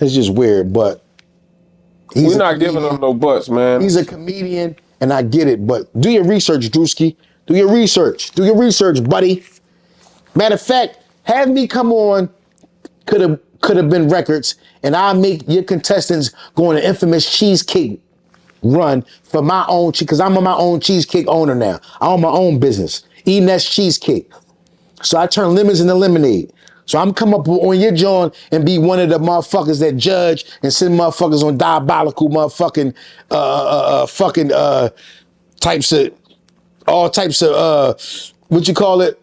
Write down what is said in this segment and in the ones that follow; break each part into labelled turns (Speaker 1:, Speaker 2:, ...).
Speaker 1: It's just weird, but
Speaker 2: we're not giving them no butts, man.
Speaker 1: He's a comedian, and I get it, but do your research, Drewski. Do your research. Do your research, buddy. Matter of fact, have me come on, could have been records, and I'll make your contestants go on an infamous cheesecake run for my own, because I'm my own cheesecake owner now. I own my own business, ENess Cheesecake. So I turn lemons into lemonade. So I'm come up on your joint and be one of the motherfuckers that judge and send motherfuckers on diabolical motherfucking types of all types of what you call it,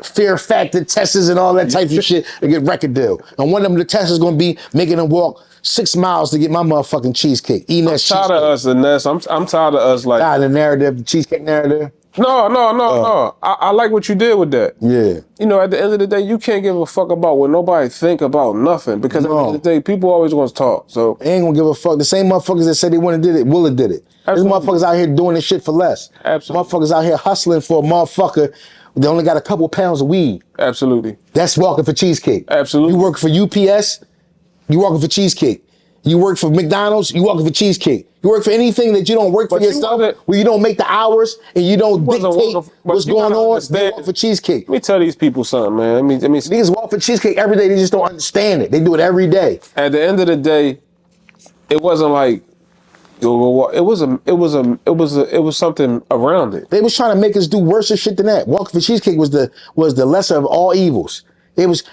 Speaker 1: fear factor tests and all that type of shit to get record deal. And one of them, the test is gonna be making them walk 6 miles to get my motherfucking cheesecake. ENess
Speaker 2: I'm tired of us, ENess. I'm tired of us like
Speaker 1: the narrative, the cheesecake narrative.
Speaker 2: No. I like what you did with that.
Speaker 1: Yeah.
Speaker 2: You know, at the end of the day, you can't give a fuck about what nobody think about nothing, because at the end of the day, people always want to talk. So
Speaker 1: they ain't gonna give a fuck. The same motherfuckers that said they wouldn't did it, Willa did it. There's motherfuckers out here doing this shit for less.
Speaker 2: Absolutely.
Speaker 1: Motherfuckers out here hustling for a motherfucker. They only got a couple pounds of weed.
Speaker 2: Absolutely.
Speaker 1: That's walking for cheesecake.
Speaker 2: Absolutely.
Speaker 1: You work for UPS, you working for cheesecake. You work for McDonald's, you working for cheesecake. You work for anything that you don't work for yourself, where you don't make the hours and you don't dictate what's going on, they walk for cheesecake.
Speaker 2: Let me tell these people something, man. I mean,
Speaker 1: niggas walk for cheesecake every day, they just don't understand it. They do it every day.
Speaker 2: At the end of the day, it wasn't like, it was something around it.
Speaker 1: They was trying to make us do worse shit than that. Walking for cheesecake was the lesser of all evils. It was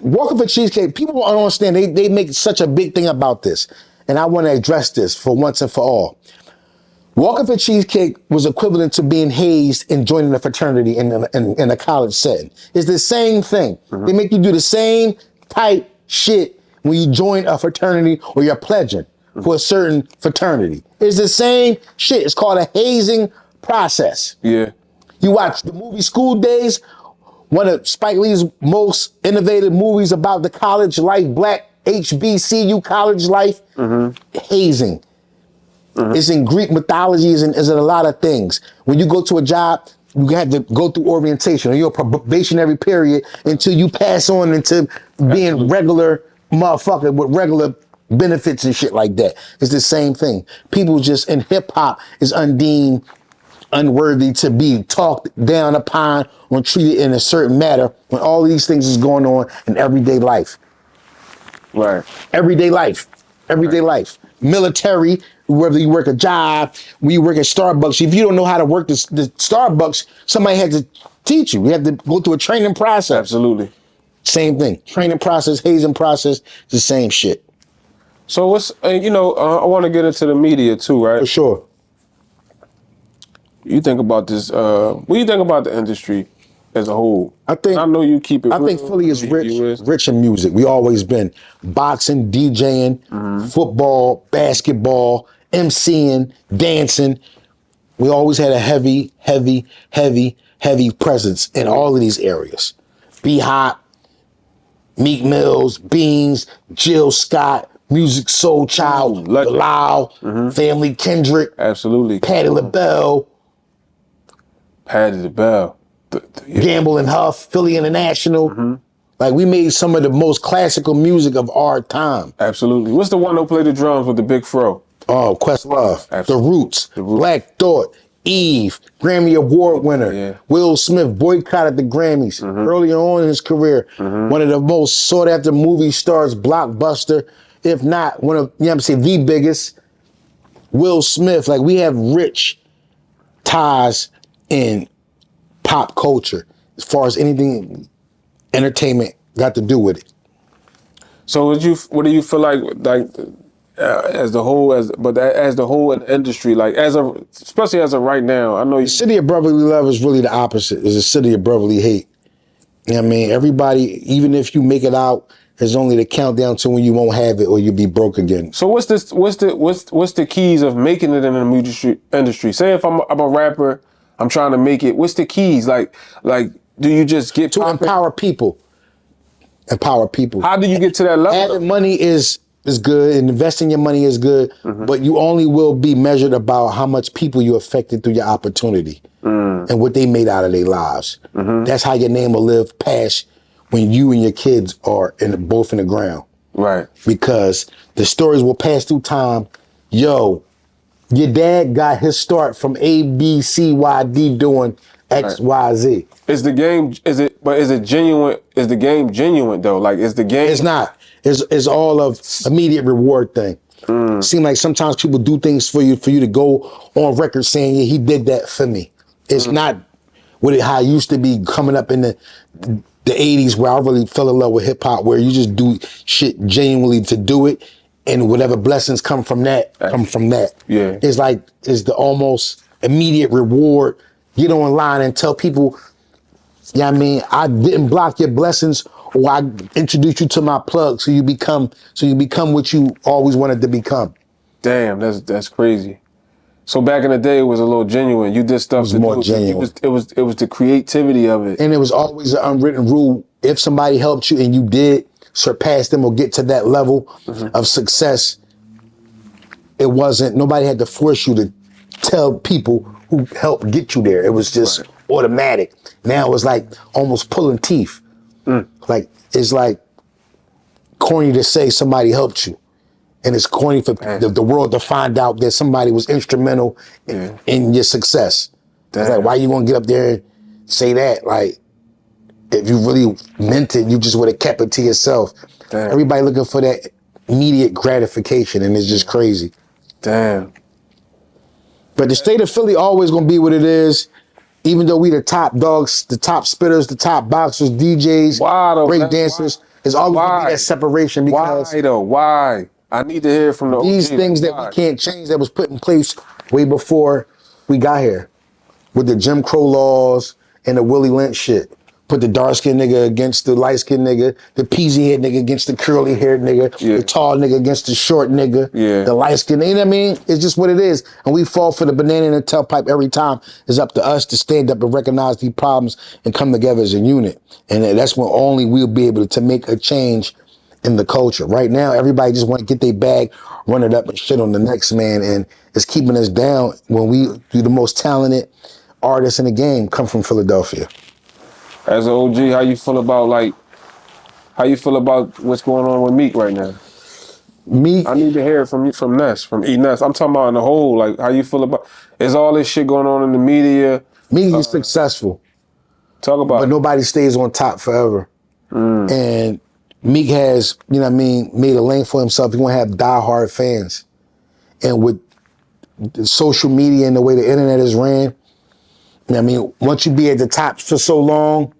Speaker 1: walking for cheesecake. People don't understand. They make such a big thing about this, and I want to address this for once and for all. Walking for cheesecake was equivalent to being hazed and joining a fraternity in a college setting. It's the same thing. Mm-hmm. They make you do the same type shit when you join a fraternity or you're pledging for a certain fraternity. It's the same shit. It's called a hazing process.
Speaker 2: Yeah.
Speaker 1: You watch the movie School Days, one of Spike Lee's most innovative movies about the college life, black HBCU college life, hazing. Mm-hmm. It's in Greek mythology, is in a lot of things. When you go to a job, you have to go through orientation or your probationary period until you pass on into being regular motherfucker with regular benefits and shit like that. It's the same thing. People just in hip hop is deemed unworthy to be talked down upon or treated in a certain manner when all these things is going on in everyday life.
Speaker 2: Right.
Speaker 1: Everyday life. Everyday life. Military, whether you work a job, when you work at Starbucks, if you don't know how to work the Starbucks, somebody had to teach you. You have to go through a training process.
Speaker 2: Absolutely.
Speaker 1: Same thing. Training process, hazing process, it's the same shit.
Speaker 2: So what's, I want to get into the media too, right?
Speaker 1: For sure.
Speaker 2: You think about this, what do you think about the industry as a whole?
Speaker 1: I know
Speaker 2: you keep it
Speaker 1: I think Philly is rich in music. We always been boxing, DJing, football, basketball, MCing, dancing. We always had a heavy presence in all of these areas. B-Hop, Meek Mills, Beans, Jill Scott, Music Soul Child, Bilal, Family Kendrick.
Speaker 2: Absolutely.
Speaker 1: Patti LaBelle. Gamble and Huff, Philly International. Like, we made some of the most classical music of our time.
Speaker 2: Absolutely. What's the one who played the drums with the big fro?
Speaker 1: Oh, Questlove. The Roots. Black Thought. Eve, Grammy Award winner. Yeah. Will Smith boycotted the Grammys early on in his career. One of the most sought after movie stars, blockbuster, if not one of, the biggest. Will Smith, like, we have rich ties in pop culture as far as anything entertainment got to do with it.
Speaker 2: So what do you feel like as the whole industry, like especially as of right now? I know
Speaker 1: the city of brotherly love is really the opposite. It's a city of brotherly hate. You know what I mean? Everybody, even if you make it out, there's only the countdown to when you won't have it or you'll be broke again.
Speaker 2: So what's the keys of making it in the music industry? Say if I'm a rapper, I'm trying to make it. What's the keys? Like do you just get
Speaker 1: to empower people? Empower people.
Speaker 2: How do you get to that level?
Speaker 1: Having money is good and investing your money is good, but you only will be measured about how much people you affected through your opportunity and what they made out of their lives. That's how your name will live past when you and your kids are both in the ground.
Speaker 2: Right.
Speaker 1: Because the stories will pass through time. Yo, your dad got his start from A, B, C, Y, D doing X, Y, Z.
Speaker 2: Is the game, is it genuine? Is the game genuine though? Like, is the game?
Speaker 1: It's not. It's all of immediate reward thing. Seem like sometimes people do things for you to go on record saying, yeah, he did that for me. It's not how it used to be coming up in the 80s where I really fell in love with hip hop, where you just do shit genuinely to do it, and whatever blessings come from that, come from that.
Speaker 2: Yeah.
Speaker 1: It's like, it's the almost immediate reward. Get online and tell people, yeah, I mean, I didn't block your blessings, or I introduced you to my plug so you become what you always wanted to become.
Speaker 2: Damn, that's crazy. So back in the day, it was a little genuine. You did stuff.
Speaker 1: It was more genuine.
Speaker 2: It was the creativity of it.
Speaker 1: And it was always an unwritten rule. If somebody helped you and you did surpass them or get to that level of success, nobody had to force you to tell people who helped get you there. It was just automatic. Now it was like almost pulling teeth. Like, it's like corny to say somebody helped you. And it's corny for the world to find out that somebody was instrumental in your success. It's like, why you gonna get up there and say that? Like, if you really meant it, you just would have kept it to yourself. Everybody looking for that immediate gratification, and it's just crazy.
Speaker 2: Damn.
Speaker 1: But the state of Philly always gonna be what it is. Even though we the top dogs, the top spitters, the top boxers, DJs, break dancers, there's always gonna be that separation because
Speaker 2: why though? Why? I need to hear from
Speaker 1: these things that we can't change that was put in place way before we got here. With the Jim Crow laws and the Willie Lynch shit. Put the dark-skinned nigga against the light-skinned nigga, the peasy-head nigga against the curly-haired nigga, the tall nigga against the short nigga, the light-skinned, you know what I mean? It's just what it is. And we fall for the banana in the tailpipe every time. It's up to us to stand up and recognize these problems and come together as a unit. And that's when only we'll be able to make a change in the culture. Right now, everybody just want to get their bag, run it up and shit on the next man. And it's keeping us down when we do the most talented artists in the game come from Philadelphia.
Speaker 2: As an OG, how you feel about what's going on with Meek right now?
Speaker 1: Meek,
Speaker 2: I need to hear it from NESS, from ENess. I'm talking about in the whole, like, how you feel about, is all this shit going on in the media?
Speaker 1: Meek is successful.
Speaker 2: Talk about
Speaker 1: but nobody stays on top forever. And Meek has, you know what I mean, made a lane for himself. He's gonna have diehard fans. And with the social media and the way the internet is ran, you know what I mean, once you be at the top for so long,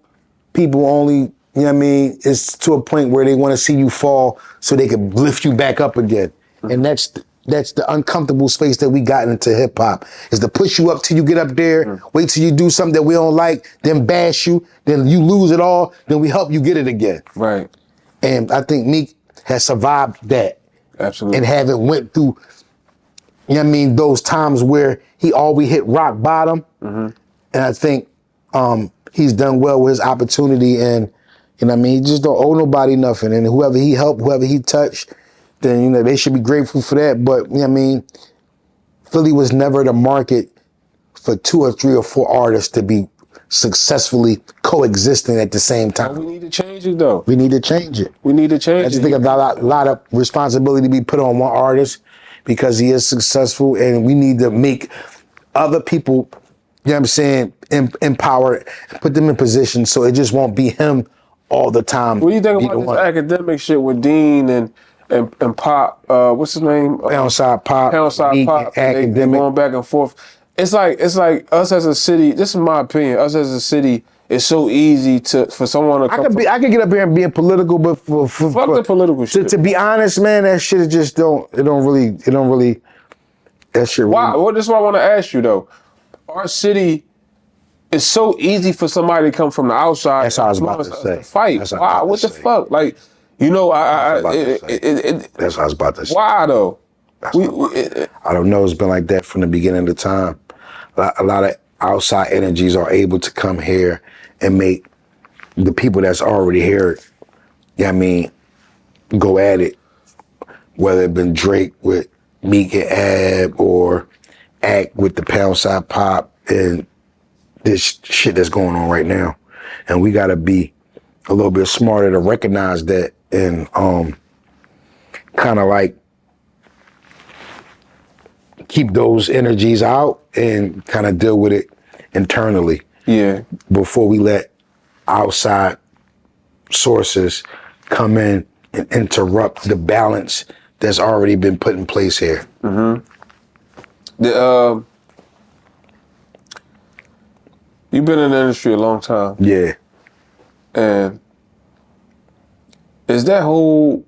Speaker 1: people only, you know what I mean, it's to a point where they want to see you fall so they can lift you back up again. And that's the uncomfortable space that we got into hip hop, is to push you up till you get up there, wait till you do something that we don't like, then bash you, then you lose it all, then we help you get it again.
Speaker 2: Right.
Speaker 1: And I think Meek has survived that.
Speaker 2: Absolutely.
Speaker 1: And haven't went through, you know what I mean, those times where he always hit rock bottom. And I think he's done well with his opportunity, and, you know what I mean, he just don't owe nobody nothing. And whoever he helped, whoever he touched, then, you know, they should be grateful for that. But, you know what I mean, Philly was never the market for 2 or 3 or 4 artists to be successfully coexisting at the same time.
Speaker 2: We need to change it, though.
Speaker 1: We need to change it.
Speaker 2: We need to change it.
Speaker 1: I just think a lot of responsibility to be put on one artist because he is successful, and we need to make other people, you know what I'm saying, empower, put them in position so it just won't be him all the time.
Speaker 2: What do you think about this academic shit with Dean and Pop? What's his name?
Speaker 1: Poundside Pop.
Speaker 2: Poundside Pop.
Speaker 1: Academic.
Speaker 2: They going back and forth. It's like us as a city. This is my opinion. Us as a city, it's so easy for someone to.
Speaker 1: I could get up here and be political, but for
Speaker 2: fuck the political shit.
Speaker 1: To be honest, man, that shit just don't really. That shit.
Speaker 2: Why? Well, this is what I want to ask you though. Our city, it's so easy for somebody to come from the outside.
Speaker 1: That's what I was about to say.
Speaker 2: Fight. Why? What the fuck? Like, you know,
Speaker 1: that's what I was about to say.
Speaker 2: Why though?
Speaker 1: I don't know. It's been like that from the beginning of the time. A lot of outside energies are able to come here and make the people that's already here, you know what I mean, go at it. Whether it been Drake with Meek and Ab, or Act with the Poundside Pop, and this shit that's going on right now. And we gotta be a little bit smarter to recognize that and kind of like keep those energies out and kind of deal with it internally.
Speaker 2: Yeah.
Speaker 1: Before we let outside sources come in and interrupt the balance that's already been put in place here.
Speaker 2: Mm-hmm. You've been in the industry a long time.
Speaker 1: Yeah.
Speaker 2: And is that whole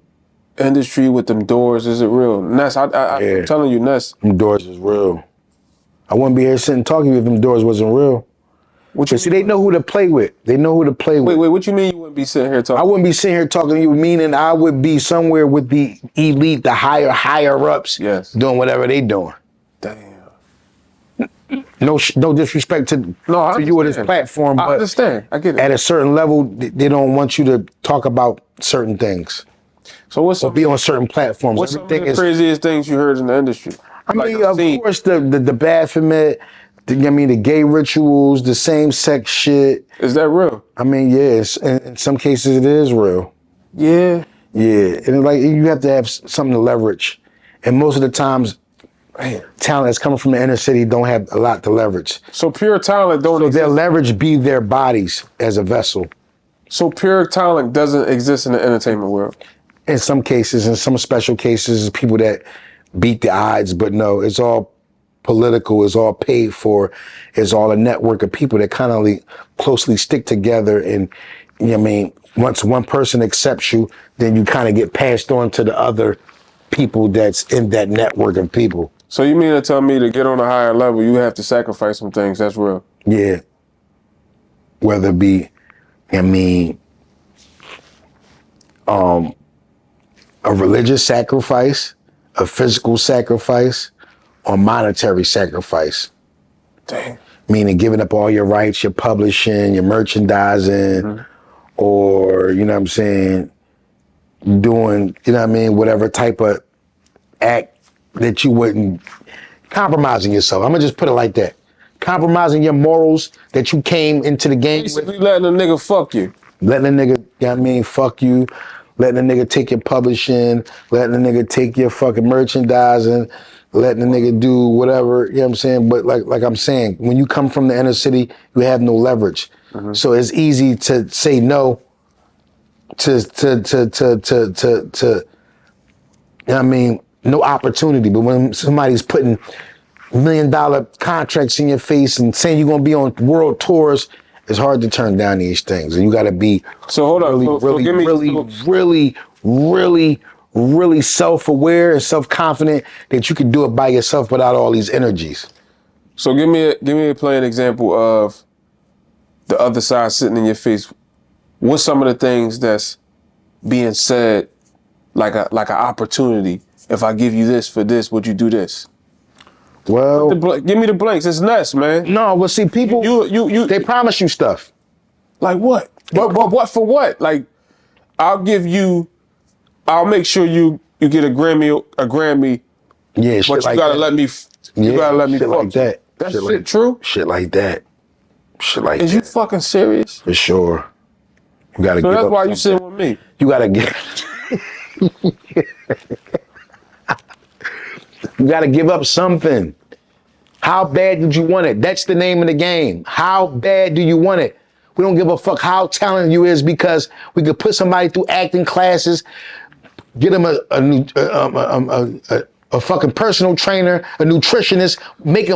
Speaker 2: industry with them doors, is it real? Ness, I'm telling you, Ness.
Speaker 1: Them doors is real. I wouldn't be here sitting talking to you if them doors wasn't real. But see, they know who to play with. They know who to play with.
Speaker 2: Wait, what you mean you wouldn't be sitting here talking?
Speaker 1: I wouldn't be sitting here talking to you, meaning I would be somewhere with the elite, the higher ups,
Speaker 2: yes,
Speaker 1: doing whatever they doing.
Speaker 2: Damn.
Speaker 1: No disrespect to you or this platform, but
Speaker 2: I understand. I get it.
Speaker 1: At a certain level, they don't want you to talk about certain things.
Speaker 2: So what's
Speaker 1: or be on certain platforms?
Speaker 2: What's some of the craziest things you heard in the industry?
Speaker 1: I mean, of course, the Baphomet, the gay rituals, the same-sex shit.
Speaker 2: Is that real?
Speaker 1: I mean, yes. In some cases, it is real.
Speaker 2: Yeah.
Speaker 1: Yeah. And like, you have to have something to leverage. And most of the times, talent that's coming from the inner city don't have a lot to leverage.
Speaker 2: So pure talent don't exist.
Speaker 1: Their leverage be their bodies as a vessel.
Speaker 2: So pure talent doesn't exist in the entertainment world?
Speaker 1: In some cases, in some special cases, people that beat the odds, but no, it's all political, it's all paid for, it's all a network of people that kind of closely stick together. And you know what I mean, once one person accepts you, then you kind of get passed on to the other people that's in that network of people.
Speaker 2: So you mean to tell me to get on a higher level, you have to sacrifice some things? That's real?
Speaker 1: Yeah. Whether it be, a religious sacrifice, a physical sacrifice, or monetary sacrifice.
Speaker 2: Dang.
Speaker 1: Meaning giving up all your rights, your publishing, your merchandising, or, you know what I'm saying, doing, you know what I mean, whatever type of act that you wouldn't, compromising yourself. I'm gonna just put it like that. Compromising your morals that you came into the game
Speaker 2: Basically
Speaker 1: with.
Speaker 2: letting a nigga fuck you.
Speaker 1: Letting a nigga, you know what I mean, fuck you. Letting a nigga take your publishing. Letting a nigga take your fucking merchandising. Letting a nigga do whatever, you know what I'm saying? But like I'm saying, when you come from the inner city, you have no leverage. So it's easy to say no to you know what I mean, no opportunity. But when somebody's putting $1 million contracts in your face and saying you're gonna be on world tours, it's hard to turn down these things. And you gotta be really self-aware and self-confident that you can do it by yourself without all these energies.
Speaker 2: So give me a plain example of the other side sitting in your face. What's some of the things that's being said like an opportunity? If I give you this for this, would you do this?
Speaker 1: Well,
Speaker 2: give me the blanks. It's NESS, man.
Speaker 1: No, well, see, people they promise you stuff.
Speaker 2: Like what? What for what? Like, I'll make sure you get a Grammy.
Speaker 1: Yeah,
Speaker 2: but you gotta let me. You gotta let me
Speaker 1: fuck
Speaker 2: like that. That shit true?
Speaker 1: Shit like that. Shit like that.
Speaker 2: Is you fucking serious?
Speaker 1: For sure. You gotta.
Speaker 2: So that's why you sitting with me.
Speaker 1: You gotta get. You gotta give up something. How bad did you want it? That's the name of the game. How bad do you want it? We don't give a fuck how talented you is, because we could put somebody through acting classes, get them a fucking personal trainer, a nutritionist, make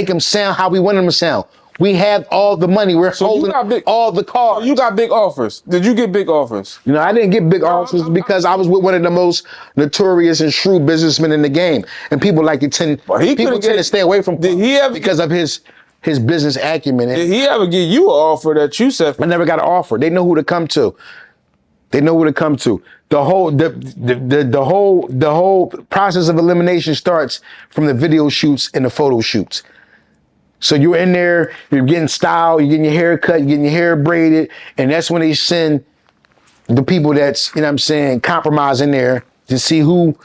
Speaker 1: them sound how we want them to sound. We have all the money. We're holding all the cards.
Speaker 2: So you got big offers. Did you get big offers?
Speaker 1: You know, I didn't get big offers because I was with one of the most notorious and shrewd businessmen in the game. And people tend to stay away from because of his business acumen.
Speaker 2: Did he ever give you an offer that you said?
Speaker 1: I never got an offer. They know who to come to. The whole process of elimination starts from the video shoots and the photo shoots. So you're in there, you're getting style, you're getting your hair cut, you're getting your hair braided, and that's when they send the people that's, you know what I'm saying, compromise in there to see who.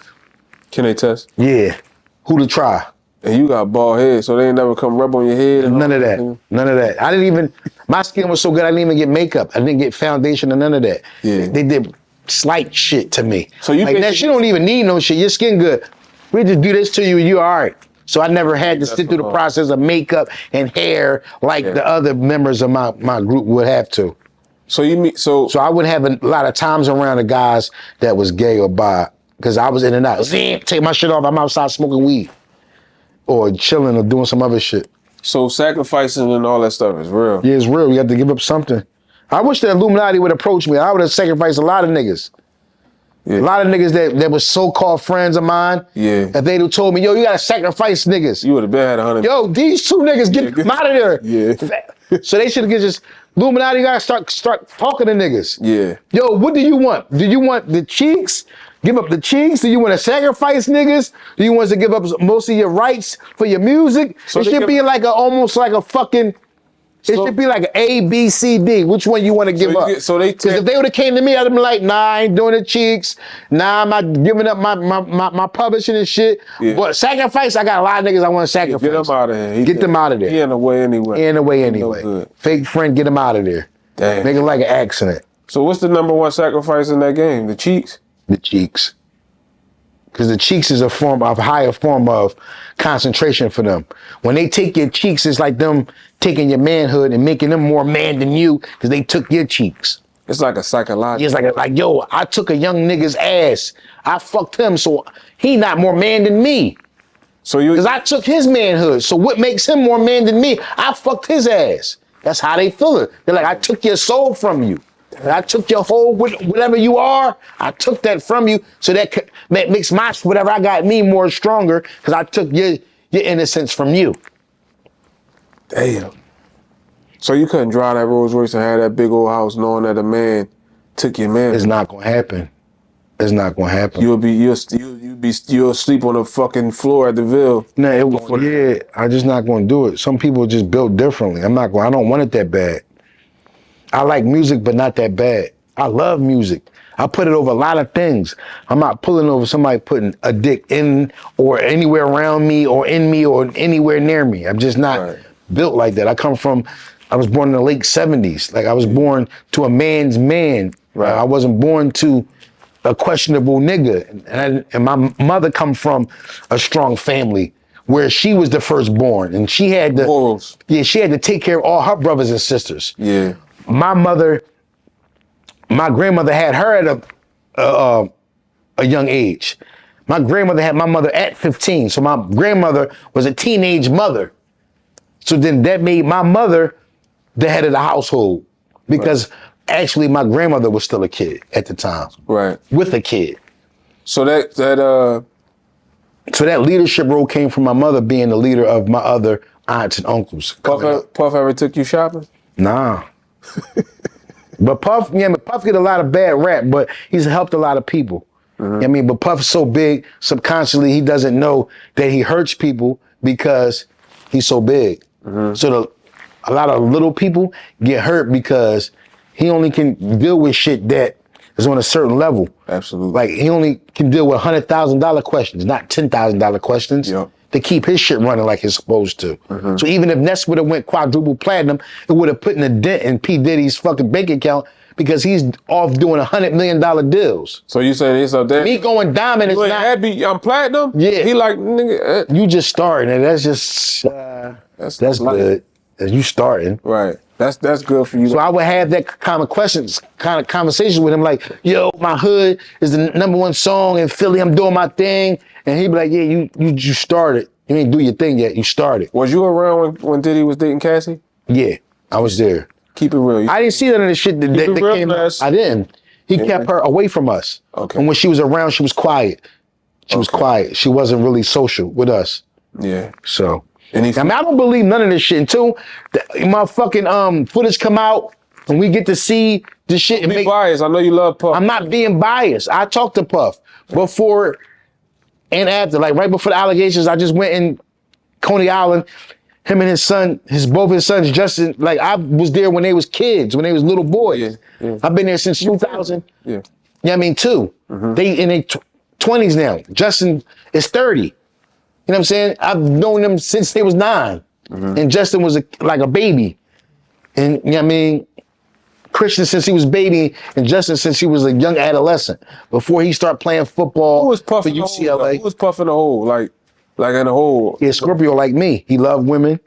Speaker 2: Can they test?
Speaker 1: Yeah, who to try.
Speaker 2: And you got bald head, so they ain't never come rub on your head? And
Speaker 1: none of that. None of that. My skin was so good, I didn't even get makeup. I didn't get foundation or none of that.
Speaker 2: Yeah.
Speaker 1: They did slight shit to me.
Speaker 2: So you
Speaker 1: like that shit don't even need no shit. Your skin good. We just do this to you and you all right. So I never had to sit through the process of makeup and hair like the other members of my group would have to.
Speaker 2: So you mean so
Speaker 1: I wouldn't have a lot of times around the guys that was gay or bi because I was in and out. Take my shit off. I'm outside smoking weed or chilling or doing some other shit.
Speaker 2: So sacrificing and all that stuff is real.
Speaker 1: Yeah, it's real. You have to give up something. I wish the Illuminati would approach me. I would have sacrificed a lot of niggas. Yeah. A lot of niggas that were so-called friends of mine.
Speaker 2: Yeah.
Speaker 1: If they'd have told me, yo, you gotta sacrifice niggas.
Speaker 2: You would have been had 100.
Speaker 1: Yo, these two niggas, get them out of there.
Speaker 2: Yeah.
Speaker 1: So they should have just, Illuminati, you gotta start talking to niggas.
Speaker 2: Yeah.
Speaker 1: Yo, what do you want? Do you want the cheeks? Give up the cheeks? Do you want to sacrifice niggas? Do you want us to give up most of your rights for your music?
Speaker 2: So
Speaker 1: it should be like almost like a fucking, it should be like an A, B, C, D. Which one you want to give up?
Speaker 2: Because
Speaker 1: if they would have came to me, I'd have been like, nah, I ain't doing the cheeks. Nah, I'm not giving up my publishing and shit.
Speaker 2: Yeah.
Speaker 1: But sacrifice, I got a lot of niggas I want to sacrifice.
Speaker 2: Get them out of here.
Speaker 1: Get them out of there.
Speaker 2: He in the way anyway.
Speaker 1: He in the way anyway. No good. Fake friend, get him out of there.
Speaker 2: Damn.
Speaker 1: Make it like an accident.
Speaker 2: So what's the number one sacrifice in that game? The cheeks?
Speaker 1: The cheeks. Because the cheeks is a higher form of concentration for them. When they take your cheeks, it's like them taking your manhood and making them more man than you because they took your cheeks.
Speaker 2: It's like a psychological.
Speaker 1: It's like, yo, I took a young nigga's ass. I fucked him, so he not more man than me.
Speaker 2: So you,
Speaker 1: because I took his manhood. So what makes him more man than me? I fucked his ass. That's how they feel it. They're like, I took your soul from you. I took your whole, whatever you are, I took that from you. So that makes my, whatever I got me more stronger because I took your innocence from you.
Speaker 2: Damn. So you couldn't drive that Rolls Royce and have that big old house knowing that a man took your man.
Speaker 1: It's not gonna happen. It's not gonna happen.
Speaker 2: You'll sleep on the fucking floor at the Ville.
Speaker 1: No, I'm just not gonna do it. Some people just built differently. I don't want it that bad. I like music, but not that bad. I love music. I put it over a lot of things. I'm not pulling over somebody putting a dick in or anywhere around me or in me or anywhere near me. I'm just not built like that. I was born in the late 70s. Like I was born to a man's man. Right. I wasn't born to a questionable nigga. And my mother come from a strong family where she was the firstborn and she had to,
Speaker 2: morals.
Speaker 1: Yeah, she had to take care of all her brothers and sisters.
Speaker 2: Yeah.
Speaker 1: My grandmother had her at a young age. My grandmother had my mother at 15. So my grandmother was a teenage mother. So then that made my mother the head of the household because actually my grandmother was still a kid at the time. Right. With a kid.
Speaker 2: So that
Speaker 1: leadership role came from my mother being the leader of my other aunts and uncles.
Speaker 2: Puff ever took you shopping?
Speaker 1: Nah. But Puff get a lot of bad rap, but he's helped a lot of people. Mm-hmm. I mean, but Puff's so big, subconsciously, he doesn't know that he hurts people because he's so big. Mm-hmm. So a lot of little people get hurt because he only can deal with shit that is on a certain level.
Speaker 2: Absolutely.
Speaker 1: Like he only can deal with $100,000 questions, not $10,000 questions. Yep. To keep his shit running like it's supposed to. Mm-hmm. So even if NESS would have went quadruple platinum, it would have put in a dent in P. Diddy's fucking bank account because he's off doing $100 million deals.
Speaker 2: So you saying it's up there?
Speaker 1: Me going diamond is not
Speaker 2: happy. I'm platinum.
Speaker 1: Yeah,
Speaker 2: he like nigga.
Speaker 1: You just starting, and that's just that's good. You starting,
Speaker 2: right? That's good for you.
Speaker 1: So I would have that kind of conversations with him, like, yo, my hood is the #1 song in Philly. I'm doing my thing, and he'd be like, yeah, you started. You ain't do your thing yet. You started.
Speaker 2: Was you around when Diddy was dating Cassie?
Speaker 1: Yeah, I was there.
Speaker 2: Keep it real.
Speaker 1: I didn't see none of the shit that came out. I didn't. He kept her away from us. Okay. And when she was around, she was quiet. She was quiet. She wasn't really social with us.
Speaker 2: Yeah.
Speaker 1: So. I don't believe none of this shit until my fucking footage come out and we get to see this shit.
Speaker 2: And be biased. I know you love Puff.
Speaker 1: I'm not being biased. I talked to Puff before and after. Like right before the allegations, I just went in Coney Island. Him and his son, both his sons, Justin. Like I was there when they was kids, when they was little boys. Yeah. I've been there since 2000. Yeah. Yeah, I mean, too. Mm-hmm. They in their 20s now. Justin is 30. You know what I'm saying? I've known them since they was 9. Mm-hmm. And Justin was like a baby. And, you know what I mean? Christian since he was baby and Justin since he was a young adolescent before he started playing football
Speaker 2: Who was
Speaker 1: for
Speaker 2: puffing
Speaker 1: UCLA.
Speaker 2: Who was puffing the hole? Like in the hole.
Speaker 1: Yeah, Scorpio like me. He loved women.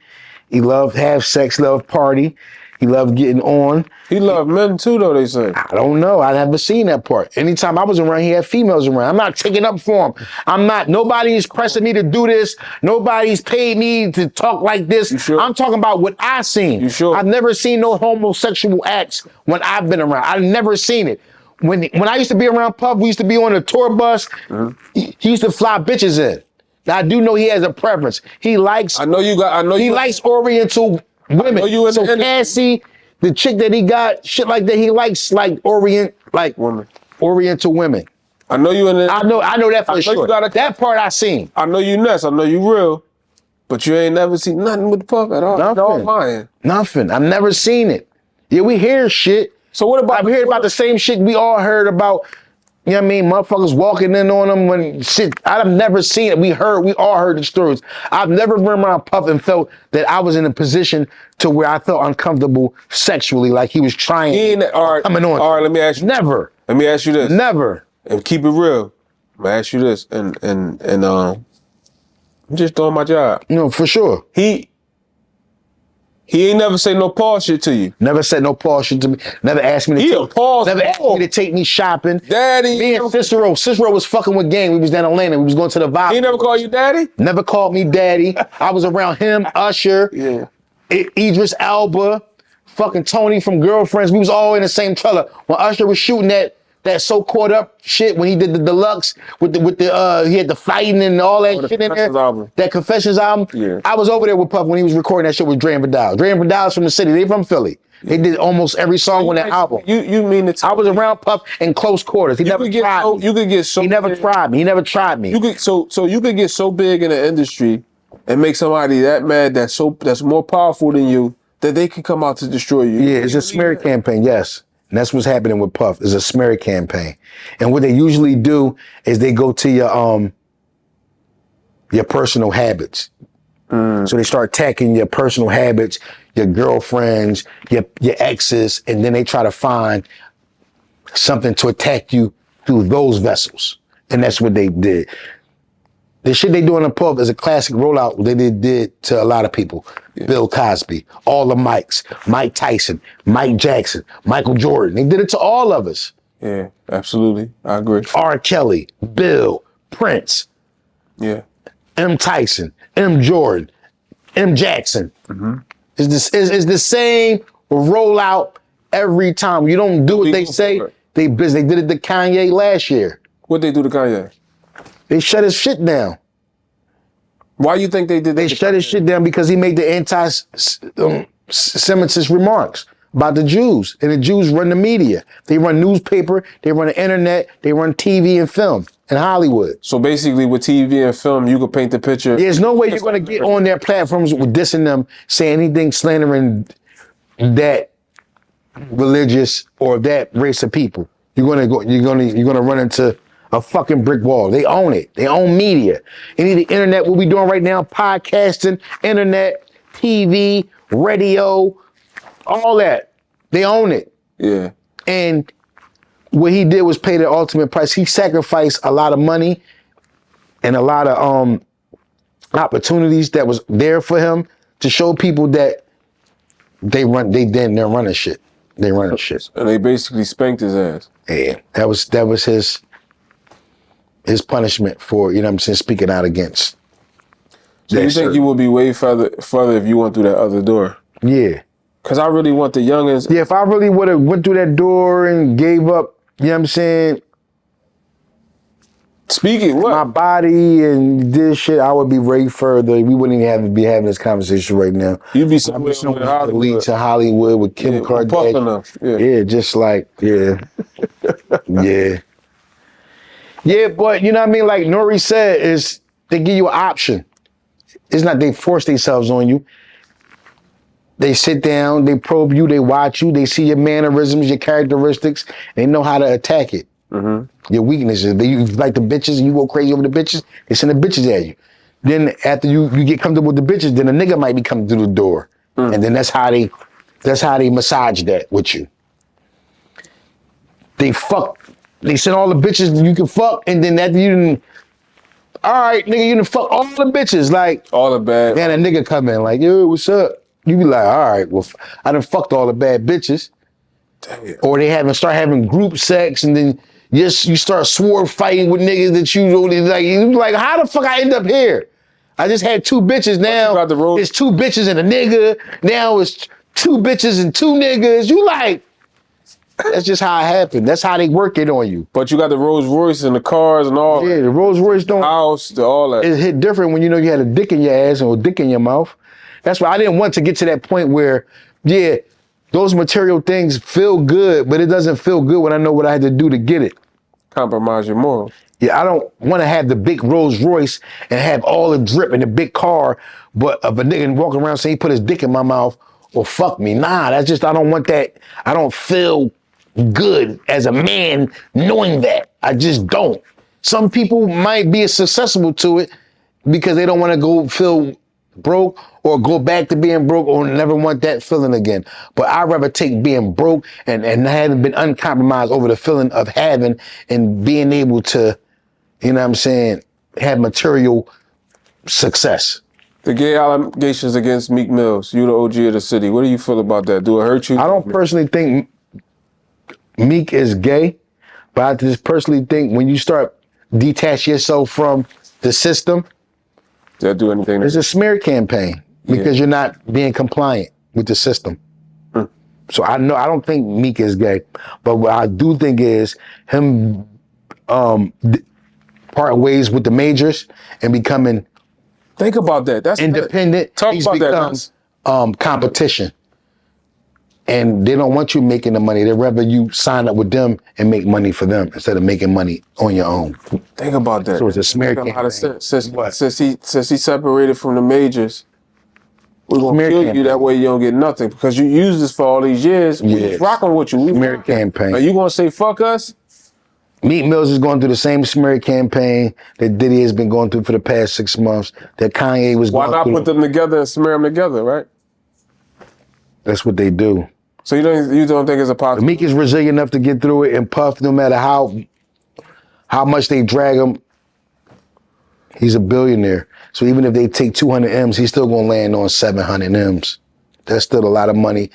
Speaker 1: He loved have sex, loved party. He loved getting on.
Speaker 2: He loved men too, though, they say.
Speaker 1: I don't know. I never seen that part. Anytime I was around, he had females around. I'm not taking up for him. Nobody's pressing me to do this. Nobody's paid me to talk like this.
Speaker 2: You sure?
Speaker 1: I'm talking about what I seen.
Speaker 2: You sure?
Speaker 1: I've never seen no homosexual acts when I've been around. I've never seen it. When I used to be around Puff, we used to be on a tour bus. He used to fly bitches in. Now, I do know he has a preference. He likes.
Speaker 2: I know you
Speaker 1: likes Oriental women. So Cassie, the chick that he got, shit like that, he likes like
Speaker 2: women.
Speaker 1: Oriental women.
Speaker 2: I know you in it.
Speaker 1: I know that for sure. That part I seen.
Speaker 2: I know you NESS. I know you real. But you ain't never seen nothing with Puff at all.
Speaker 1: Nothing. I've never seen it. Yeah, we hear shit.
Speaker 2: So what about?
Speaker 1: I've heard about the same shit we all heard about. You know what I mean? Motherfuckers walking in on them when shit. I've never seen it. We all heard the stories. I've never been around Puff and felt that I was in a position to where I felt uncomfortable sexually, like he was trying coming on.
Speaker 2: All right, let me ask you.
Speaker 1: Never.
Speaker 2: Let me ask you this.
Speaker 1: Never.
Speaker 2: And keep it real. I'm gonna ask you this, and I'm just doing my job.
Speaker 1: No, for sure.
Speaker 2: He ain't never say no Paul shit to you.
Speaker 1: Never said no Paul shit to me. Never asked me to Never asked me to take me shopping.
Speaker 2: Daddy.
Speaker 1: Me and Cicero was fucking with gang. We was down in Atlanta. We was going to the vibe.
Speaker 2: He never called you daddy?
Speaker 1: Never called me daddy. I was around him, Usher, Idris Elba, fucking Tony from Girlfriends. We was all in the same trailer. When Usher was shooting that So Caught Up shit, when he did the deluxe with the he had the fighting and all that shit in there.
Speaker 2: Album.
Speaker 1: That Confessions album.
Speaker 2: Yeah.
Speaker 1: I was over there with Puff when he was recording that shit with Dre and Vidal. Dre and Vidal's from the city. They from Philly. They did almost every song on that album.
Speaker 2: You mean it?
Speaker 1: I was around Puff in close quarters. He never tried me.
Speaker 2: You could get so.
Speaker 1: He never tried me. He never tried me.
Speaker 2: You could so you could get so big in the industry and make somebody that mad that's more powerful than you that they can come out to destroy you.
Speaker 1: Yeah, it's a smear campaign. Yes. And that's what's happening with Puff, is a smear campaign. And what they usually do is they go to your personal habits. So they start attacking your personal habits, your girlfriends, your exes, and then they try to find something to attack you through those vessels. And that's what they did. The shit they do in the Puff is a classic rollout that they did to a lot of people. Yeah. Bill Cosby, all the Mikes, Mike Tyson, Mike Jackson, Michael Jordan. They did it to all of us.
Speaker 2: Yeah, absolutely. I agree.
Speaker 1: R. Kelly, Bill, Prince.
Speaker 2: Yeah.
Speaker 1: M. Tyson, M. Jordan, M. Jackson. Mm-hmm. It's the same rollout every time. You don't do what they say. They busy. They did it to Kanye last year.
Speaker 2: What'd they do to Kanye?
Speaker 1: They shut his shit down.
Speaker 2: Why you think they did that?
Speaker 1: They shut his shit down because he made the anti-Semitist remarks about the Jews. And the Jews run the media. They run newspaper, they run the internet, they run TV and film in Hollywood.
Speaker 2: So basically with TV and film, you could paint the picture.
Speaker 1: There's no way you're going to get on their platforms with dissing them, saying anything slandering that religious or that race of people. You're going to run into a fucking brick wall. They own it. They own media. Any of the internet, what we doing right now, podcasting, internet, TV, radio, all that. They own it.
Speaker 2: Yeah.
Speaker 1: And what he did was pay the ultimate price. He sacrificed a lot of money and a lot of opportunities that was there for him to show people that they're running shit. They running shit.
Speaker 2: And they basically spanked his ass.
Speaker 1: Yeah. That was his punishment for, you know what I'm saying, speaking out against.
Speaker 2: So you think you would be way further if you went through that other door?
Speaker 1: Yeah.
Speaker 2: Because I really want the youngins.
Speaker 1: Yeah, if I really would have went through that door and gave up, you know what I'm saying, my body and this shit, I would be way further. We wouldn't even be having this conversation right now.
Speaker 2: You'd be somewhere
Speaker 1: to Hollywood with Kim Kardashian. Yeah, just like, yeah. Yeah. Yeah, but you know what I mean? Like Nori said, is they give you an option. It's not they force themselves on you. They sit down, they probe you, they watch you, they see your mannerisms, your characteristics, they know how to attack it. Mm-hmm. Your weaknesses. You like the bitches and you go crazy over the bitches, they send the bitches at you. Then after you get comfortable with the bitches, then a nigga might be coming through the door. And then that's how they massage that with you. They sent all the bitches that you can fuck, and then after you didn't, all right, nigga, you done fuck all the bitches. Like,
Speaker 2: all the bad.
Speaker 1: then a nigga come in like, yo, what's up? You be like, all right, well, I done fucked all the bad bitches.
Speaker 2: Damn.
Speaker 1: Or they start having group sex, and then you start sword fighting with niggas that you don't like. You be like, how the fuck I end up here? I just had 2 bitches. Now it's 2 bitches and a nigga. Now it's 2 bitches and 2 niggas. You like, that's just how it happened. That's how they work it on you.
Speaker 2: But you got the Rolls Royce and the cars and all.
Speaker 1: Yeah, the Rolls Royce don't.
Speaker 2: House, all that.
Speaker 1: It hit different when you know you had a dick in your ass or a dick in your mouth. That's why I didn't want to get to that point where, yeah, those material things feel good, but it doesn't feel good when I know what I had to do to get it.
Speaker 2: Compromise your morals.
Speaker 1: Yeah, I don't want to have the big Rolls Royce and have all the drip in the big car, but of a nigga walking around saying he put his dick in my mouth or fuck me. Nah, that's just, I don't want that. I don't feel good as a man knowing that. I just don't. Some people might be susceptible to it because they don't want to go feel broke or go back to being broke or never want that feeling again. But I'd rather take being broke and having been uncompromised over the feeling of having and being able to, you know what I'm saying, have material success.
Speaker 2: The gay allegations against Meek Mill, you the OG of the city. What do you feel about that? Do it hurt you?
Speaker 1: I don't personally think Meek is gay, but I just personally think when you start detach yourself from the system,
Speaker 2: they'll do anything.
Speaker 1: It's a smear campaign because you're not being compliant with the system. So I don't think Meek is gay, but what I do think is him part ways with the majors and becoming.
Speaker 2: Think about that. That's
Speaker 1: independent.
Speaker 2: Talk about that.
Speaker 1: Competition. And they don't want you making the money. They'd rather you sign up with them and make money for them instead of making money on your own.
Speaker 2: Think about that.
Speaker 1: So it's a smear campaign.
Speaker 2: A lot of sense. Since he separated from the majors, we're gonna kill you that way you don't get nothing because you used this for all these years. We just rocking with you.
Speaker 1: Smear campaign.
Speaker 2: Are you gonna say fuck us?
Speaker 1: Meek Mills is going through the same smear campaign that Diddy has been going through for the past 6 months. That Kanye was going through.
Speaker 2: Why not put them together and smear them together, right?
Speaker 1: That's what they do.
Speaker 2: So you don't think it's a possibility?
Speaker 1: Meek is resilient enough to get through it, and Puff, no matter how much they drag him, he's a billionaire. So even if they take 200 M's, he's still gonna land on 700 M's. That's still a lot of money,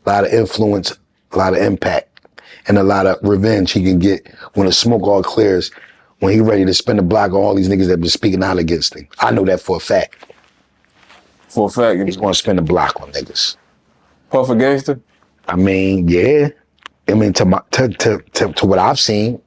Speaker 1: a lot of influence, a lot of impact, and a lot of revenge he can get when the smoke all clears, when he ready to spin the block on all these niggas that have been speaking out against him. I know that for a fact.
Speaker 2: For a fact?
Speaker 1: He's gonna spin the block on niggas.
Speaker 2: Puff a gangster?
Speaker 1: I mean, yeah. I mean, to what I've seen.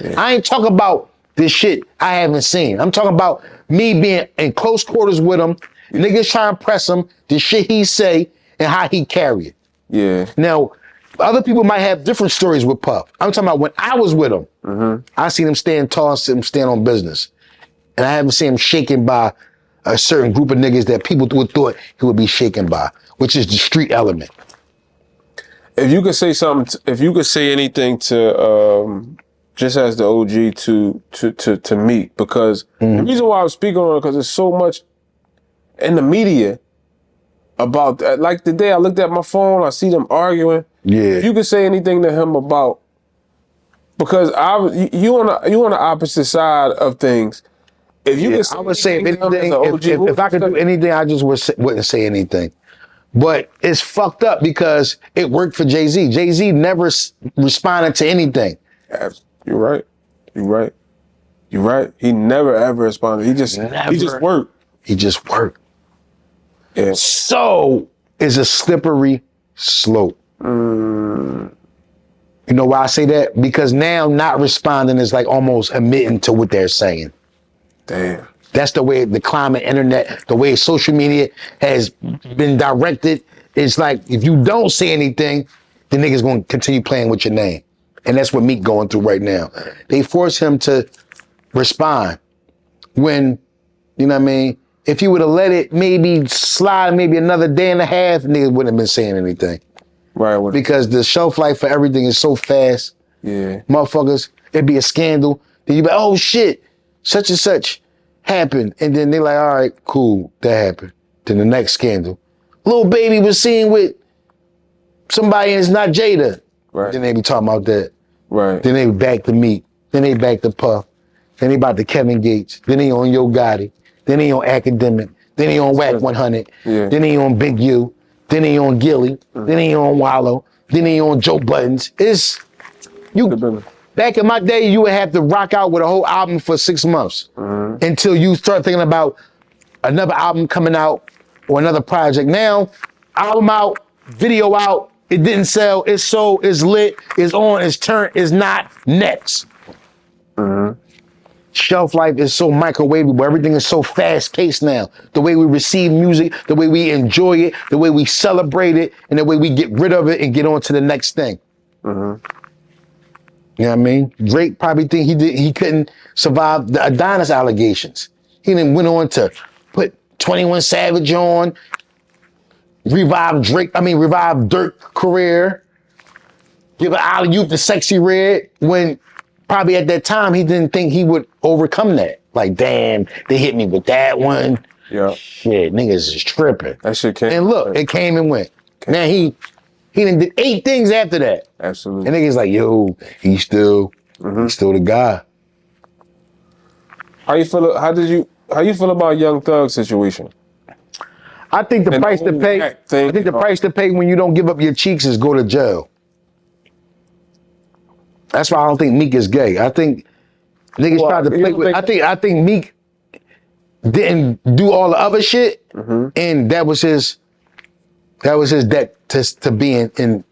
Speaker 1: Yeah. I ain't talking about this shit I haven't seen. I'm talking about me being in close quarters with him, niggas trying to press him, the shit he say, and how he carry it.
Speaker 2: Yeah.
Speaker 1: Now, other people might have different stories with Puff. I'm talking about when I was with him, I seen him stand tall, stand on business. And I haven't seen him shaken by a certain group of niggas that people would thought he would be shaken by, which is the street element.
Speaker 2: If you could say something, if you could say anything to, just as the OG to Meek, because the reason why I'm speaking on it, because there's so much in the media about that. Like the day I looked at my phone, I see them arguing. Yeah. If you could say anything to him about, because you on the opposite side of things. If you could say,
Speaker 1: I would say if anything, if I could do anything, I just wouldn't say anything. But it's fucked up because it worked for Jay-Z. Jay-Z never responded to anything.
Speaker 2: You're right. You're right. You're right. He never ever responded. He just worked. He just worked. Yeah.
Speaker 1: So it's a slippery slope. You know why I say that? Because now not responding is like almost admitting to what they're saying.
Speaker 2: Damn.
Speaker 1: That's the way the climate, internet, the way social media has been directed. It's like, if you don't say anything, the nigga's gonna continue playing with your name. And that's what Meek going through right now. They force him to respond when, you know what I mean? If you would have let it maybe slide maybe another day and a half, niggas wouldn't have been saying anything.
Speaker 2: Right.
Speaker 1: Because the shelf life for everything is so fast.
Speaker 2: Yeah.
Speaker 1: Motherfuckers, it'd be a scandal. Then you be like, oh shit, such and such happened. And then they like, all right, cool, that happened. Then the next scandal. Lil Baby was seen with somebody and it's not Jada.
Speaker 2: Right.
Speaker 1: Then they be talking about that.
Speaker 2: Right.
Speaker 1: Then they back to Meek. Then they back to Puff. Then they about to Kevin Gates. Then they on Yo Gotti. Then they on Academic. Then they on Whack 100.
Speaker 2: Yeah.
Speaker 1: Then they on Big U. Then they on Gilly. Then they on Wallow. Then they on Joe Buttons. It's you. Back in my day, you would have to rock out with a whole album for 6 months until you start thinking about another album coming out or another project. Now, album out, video out, it didn't sell, it's sold, it's lit, it's on, it's turned, it's not, next. Shelf life is so microwavable. Everything is so fast paced now. The way we receive music, the way we enjoy it, the way we celebrate it, and the way we get rid of it and get on to the next thing. You know what I mean? Drake probably think he couldn't survive the Adonis allegations. He then went on to put 21 Savage on, revive Dirk's career, give an alley-oop to Sexy Red, when probably at that time he didn't think he would overcome that. Like, damn, they hit me with that one.
Speaker 2: Yeah.
Speaker 1: Shit, niggas is tripping.
Speaker 2: That shit came.
Speaker 1: And look, it came and went. Now he done did 8 things after that.
Speaker 2: Absolutely.
Speaker 1: And niggas like, yo, he's still the guy.
Speaker 2: How you feel about Young Thug's situation?
Speaker 1: I think the price to pay. I think the price to pay when you don't give up your cheeks is go to jail. That's why I don't think Meek is gay. I think niggas tried to play with. I think Meek didn't do all the other shit, and that was his debt to be in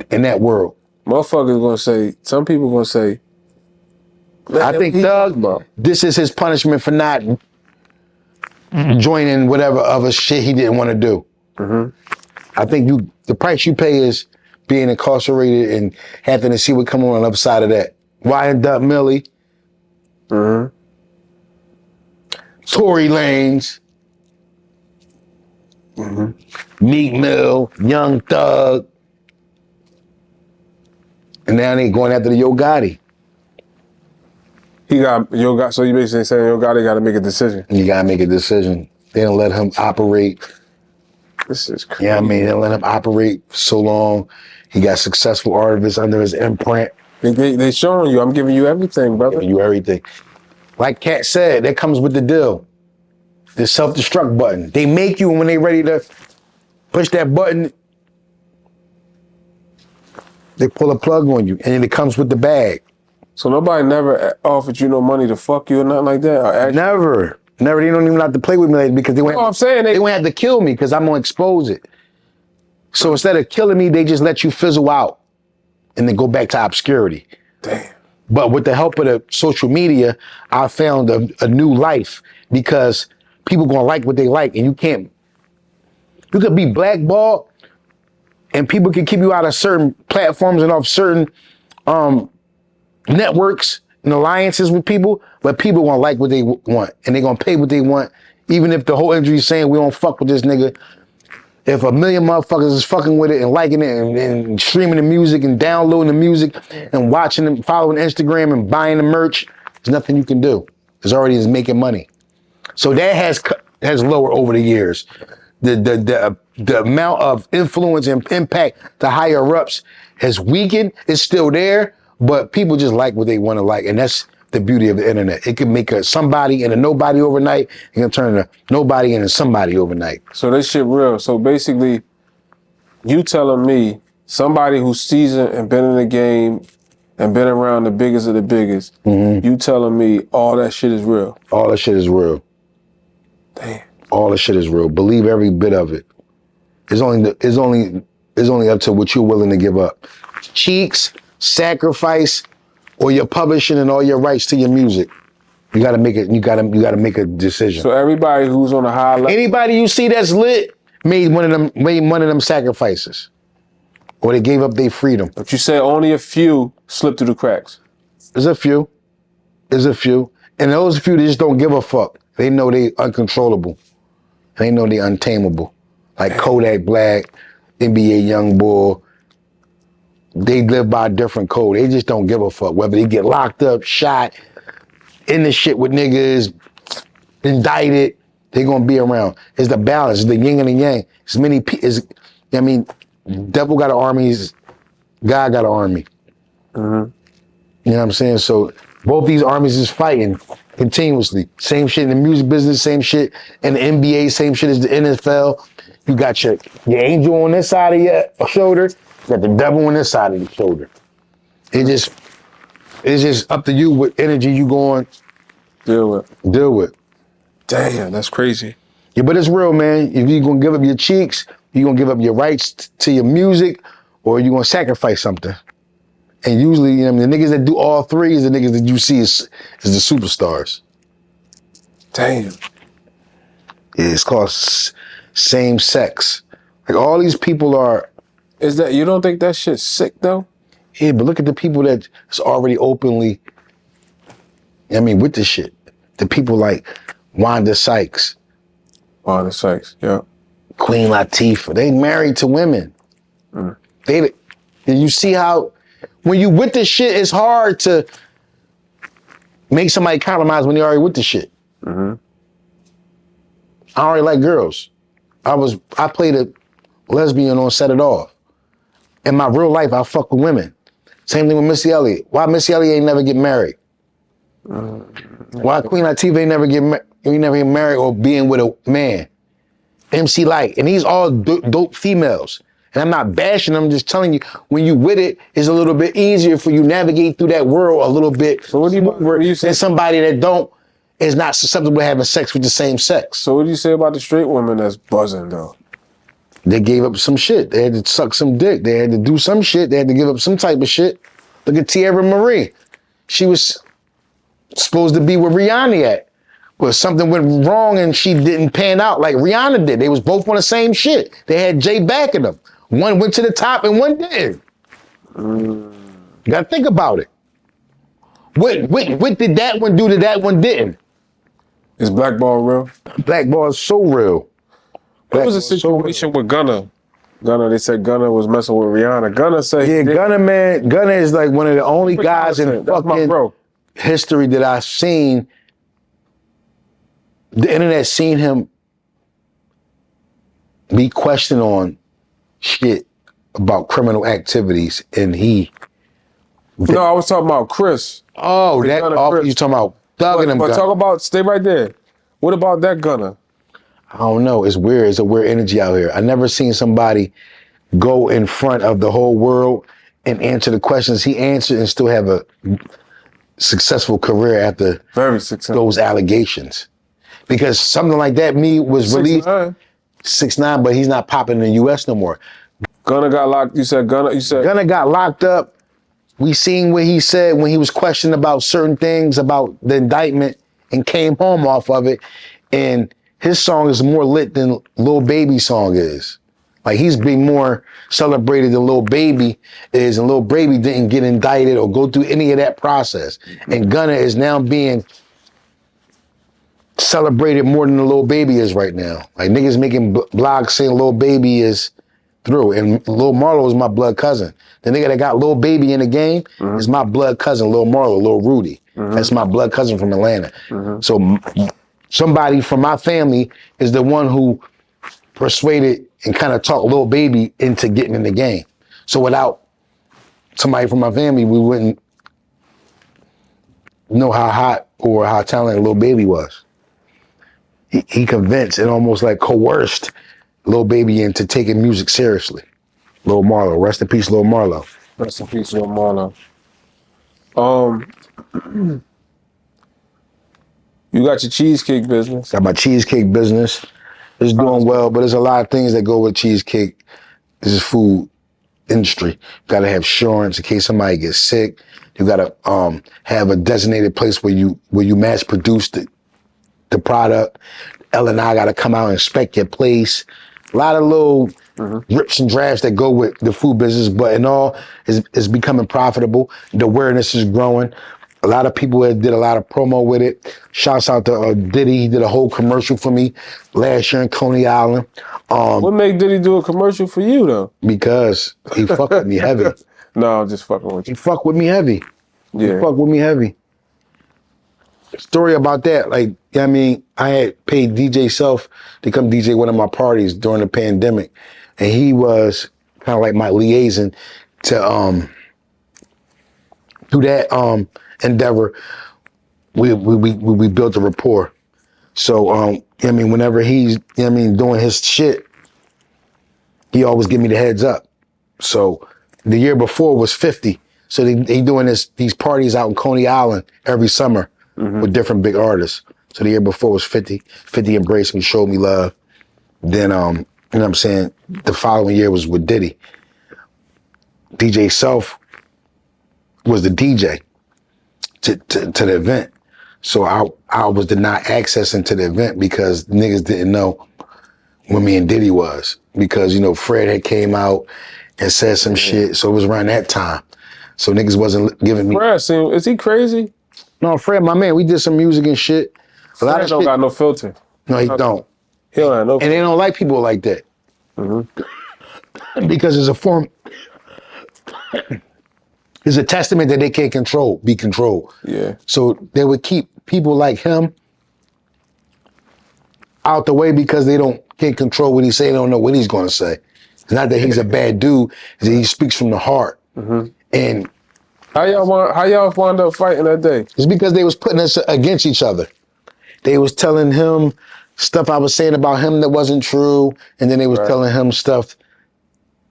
Speaker 1: that world.
Speaker 2: Motherfuckers gonna say. Some people gonna say.
Speaker 1: I think Thug, this is his punishment for not joining whatever other shit he didn't want to do. I think the price you pay is being incarcerated and having to see what come on the other side of that. Wyatt Duck Millie, Tory Lanez, Meek Mill, Young Thug, and now they going after the Yo Gotti.
Speaker 2: So you basically saying Yo Gotti got to make a decision.
Speaker 1: You gotta make a decision. They don't let him operate.
Speaker 2: This is crazy.
Speaker 1: Yeah, I mean, they don't let him operate for so long. He got successful artists under his imprint.
Speaker 2: They showing you. I'm giving you everything, brother.
Speaker 1: Giving you everything. Like Kat said, that comes with the deal. The self-destruct button. They make you when they ready to push that button. They pull a plug on you, and then it comes with the bag.
Speaker 2: So nobody never offered you no money to fuck you or nothing like that?
Speaker 1: Never. They don't even have to play with me because they won't have to kill me because I'm gonna expose it. So instead of killing me, they just let you fizzle out and then go back to obscurity.
Speaker 2: Damn.
Speaker 1: But with the help of the social media, I found a new life because people gonna like what they like, and you could be blackballed and people can keep you out of certain platforms and off certain networks and alliances with people, but people gonna like what they want and they gonna pay what they want, even if the whole industry is saying we don't fuck with this nigga. If 1 million motherfuckers is fucking with it and liking it and streaming the music and downloading the music and watching and following Instagram and buying the merch, there's nothing you can do. It's already is making money. So that has lowered over the years. The amount of influence and impact the higher ups has weakened. It's still there, but people just like what they want to like, and that's the beauty of the internet. It can make a somebody and a nobody overnight. It can turn a nobody into somebody overnight.
Speaker 2: So this shit real. So basically, you telling me somebody who's seasoned and been in the game and been around the biggest of the biggest, you telling me all that shit is real?
Speaker 1: All that shit is real.
Speaker 2: Damn.
Speaker 1: All that shit is real. Believe every bit of it. It's only up to what you're willing to give up. Cheeks, sacrifice, or your publishing and all your rights to your music. You gotta make it. You gotta make a decision.
Speaker 2: So everybody who's on a high level,
Speaker 1: anybody you see that's lit made one of them sacrifices, or they gave up their freedom.
Speaker 2: But you said only a few slipped through the cracks.
Speaker 1: There's a few, and those few they just don't give a fuck. They know they uncontrollable. They know they untamable. Like Kodak Black, NBA Youngboy. They live by a different code. They just don't give a fuck. Whether they get locked up, shot, in the shit with niggas, indicted, they gonna be around. It's the balance, it's the yin and the yang. As many people, devil got an army, God got an army. You know what I'm saying? So both these armies is fighting continuously. Same shit in the music business, same shit in the NBA, same shit as the NFL. You got your angel on this side of your shoulder, you got the devil on this side of your shoulder. It's just up to you what energy you going
Speaker 2: Deal with. Damn, that's crazy.
Speaker 1: Yeah, but it's real, man. If you're gonna give up your cheeks, you're gonna give up your rights to your music, or you're gonna sacrifice something. And usually, you know, the niggas that do all three is the niggas that you see is the superstars.
Speaker 2: Damn.
Speaker 1: Yeah, it's called same sex. Like all these people are.
Speaker 2: Is that, you don't think that shit's sick though?
Speaker 1: Yeah, but look at the people that's already openly, I mean, with this shit. The people like Wanda Sykes.
Speaker 2: Wanda Sykes, yeah.
Speaker 1: Queen Latifah. They married to women. And you see how, when you with this shit, it's hard to make somebody compromise when you're already with the shit. I already like girls. I played a lesbian on Set It Off. In my real life, I fuck with women. Same thing with Missy Elliott. Why Missy Elliott ain't never get married? Why Queen Latifah ain't never get married or being with a man? MC Light, and these all dope females. And I'm not bashing them, I'm just telling you, when you with it, it's a little bit easier for you navigate through that world a little bit smoother than somebody that is not susceptible to having sex with the same sex.
Speaker 2: So what do you say about the straight women that's buzzing though?
Speaker 1: They gave up some shit. They had to suck some dick. They had to do some shit. They had to give up some type of shit. Look at Tierra Marie. She was supposed to be where Rihanna at. But something went wrong and she didn't pan out like Rihanna did. They was both on the same shit. They had Jay backing them. One went to the top and one didn't. You gotta think about it. What did that one do that that one didn't?
Speaker 2: Is blackball real?
Speaker 1: Blackball is so real.
Speaker 2: There was a situation with Gunna. They said Gunna was messing with Rihanna. Gunna said...
Speaker 1: Yeah, Gunna is like one of the only guys in fucking history that I've seen. The internet seen him be questioned on shit about criminal activities, and he...
Speaker 2: No, I was talking about Chris.
Speaker 1: Oh, that off you talking about thugging him.
Speaker 2: But talk about, stay right there. What about that Gunna?
Speaker 1: I don't know. It's weird. It's a weird energy out here. I never seen somebody go in front of the whole world and answer the questions he answered and still have a successful career after those allegations. Because something like that was released 6ix9ine, but he's not popping in the US no more.
Speaker 2: Gunna got locked.
Speaker 1: Gunna got locked up. We seen what he said when he was questioned about certain things about the indictment and came home off of it. And his song is more lit than Lil Baby's song is. Like he's being more celebrated than Lil Baby is, and Lil Baby didn't get indicted or go through any of that process. And Gunna is now being celebrated more than the Lil Baby is right now. Like niggas making blogs saying Lil Baby is through, and Lil Marlo is my blood cousin. The nigga that got Lil Baby in the game is my blood cousin, Lil Marlo, Lil Rudy. That's my blood cousin from Atlanta. So somebody from my family is the one who persuaded and kind of talked Lil Baby into getting in the game. So without somebody from my family, we wouldn't know how hot or how talented Lil Baby was. He convinced and almost like coerced Lil Baby into taking music seriously. Lil Marlo, rest in peace, Lil Marlo.
Speaker 2: Rest in peace, Lil Marlo. You got your cheesecake business.
Speaker 1: Got my cheesecake business. It's doing well, but there's a lot of things that go with cheesecake. This is food industry. You gotta have insurance in case somebody gets sick. You gotta have a designated place where you mass produce the product. L&I gotta come out and inspect your place. A lot of little rips and drafts that go with the food business, but in all, it's becoming profitable. The awareness is growing. A lot of people did a lot of promo with it. Shouts out to Diddy. He did a whole commercial for me last year in Coney Island.
Speaker 2: What made Diddy do a commercial for you though?
Speaker 1: Because he fucked with me heavy.
Speaker 2: No, I'm just fucking with you.
Speaker 1: He fucked with me heavy.
Speaker 2: Yeah.
Speaker 1: He fucked with me heavy. Story about that, like, I mean, I had paid DJ Self to come DJ one of my parties during the pandemic. And he was kind of like my liaison to through that endeavor, we built a rapport. So I mean, whenever he's doing his shit, he always give me the heads up. So the year before was 50. So they doing these parties out in Coney Island every summer with different big artists. So the year before was 50. 50 embraced me, showed me love. Then you know what I'm saying, the following year was with Diddy. DJ Self was the DJ to the event. So I was denied access into the event because niggas didn't know when me and Diddy was. Because, you know, Fred had came out and said some shit. So it was around that time. So niggas wasn't giving me.
Speaker 2: Fred, is he crazy?
Speaker 1: No, Fred, my man, we did some music and shit. A lot
Speaker 2: Fred
Speaker 1: of
Speaker 2: don't
Speaker 1: shit.
Speaker 2: got no filter.
Speaker 1: No, he don't.
Speaker 2: He don't have no filter.
Speaker 1: And they don't like people like that. Because it's a form, it's a testament that they can't be controlled.
Speaker 2: Yeah.
Speaker 1: So they would keep people like him out the way because they can't control what he say. They don't know what he's going to say. It's not that he's a bad dude. It's that he speaks from the heart. And
Speaker 2: how y'all wound up fighting that day?
Speaker 1: it's because they was putting us against each other. They was telling him stuff I was saying about him that wasn't true, and then they was telling him stuff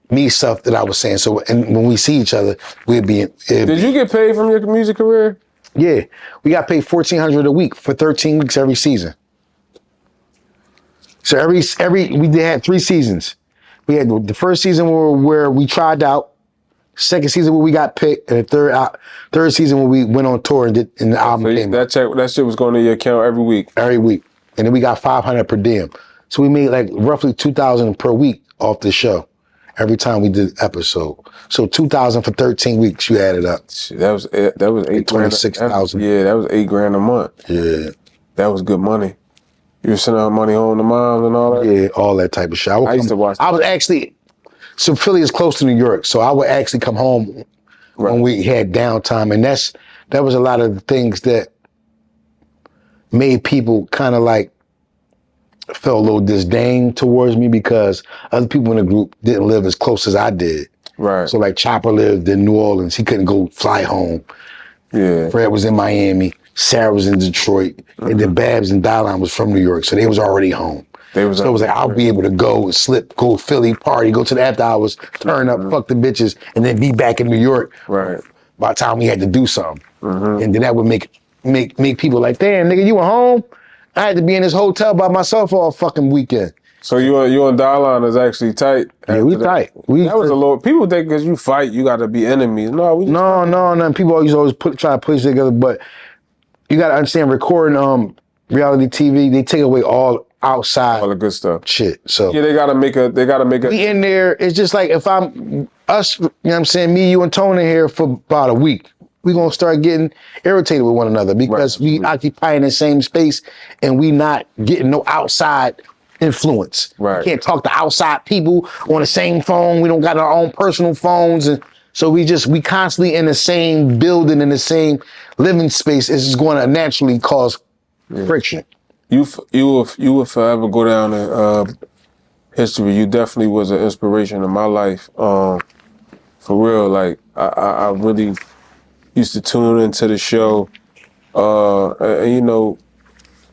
Speaker 1: that I was saying. So, and when we see each other, we'd be.
Speaker 2: Did you get paid from your music career?
Speaker 1: Yeah, we got paid $1,400 a week for 13 weeks every season. So we had 3 seasons. We had the first season where we tried out, second season where we got picked, and the third season where we went on tour and the album came out.
Speaker 2: That shit was going to your account every week.
Speaker 1: Every week, and then we got $500 per diem. So we made like roughly $2,000 per week off the show every time we did episode. So $2,000 for 13 weeks. You added up.
Speaker 2: That was $8,000.
Speaker 1: 26,000.
Speaker 2: Yeah, that was $8,000 a month.
Speaker 1: Yeah,
Speaker 2: that was good money. You were sending out money home to moms and all that?
Speaker 1: Yeah, all that type of shit.
Speaker 2: I used to watch that.
Speaker 1: I was actually, so Philly is close to New York, so I would actually come home when we had downtime. And that was a lot of the things that made people kind of like felt a little disdain towards me because other people in the group didn't live as close as I did.
Speaker 2: Right.
Speaker 1: So like Chopper lived in New Orleans. He couldn't go fly home.
Speaker 2: Yeah.
Speaker 1: Fred was in Miami. Sarah was in Detroit, and then Babs and Dylan was from New York, so they was already home. So it was like, I'll be able to go to Philly, party, go to the after hours, turn up, fuck the bitches, and then be back in New York by the time we had to do something. And then that would make people like, damn, nigga, you were home? I had to be in this hotel by myself all fucking weekend.
Speaker 2: So you and Dylan is actually tight?
Speaker 1: Yeah, we tight.
Speaker 2: That was a little, people think because you fight, you got to be enemies. No, we just
Speaker 1: no. People always try to put it together, but you gotta understand, recording reality TV, they take away all outside,
Speaker 2: all the good stuff,
Speaker 1: shit. So
Speaker 2: yeah, they gotta make a.
Speaker 1: We in there. It's just like if I'm us, you know what I'm saying, me, you, and Tony here for about a week, we gonna start getting irritated with one another because we occupying the same space and we not getting no outside influence.
Speaker 2: Right.
Speaker 1: We can't talk to outside people on the same phone. We don't got our own personal phones, and so we constantly in the same building, in the same living space. It's just going to naturally cause friction.
Speaker 2: You will forever go down in history. You definitely was an inspiration in my life. For real, like I really used to tune into the show, and you know,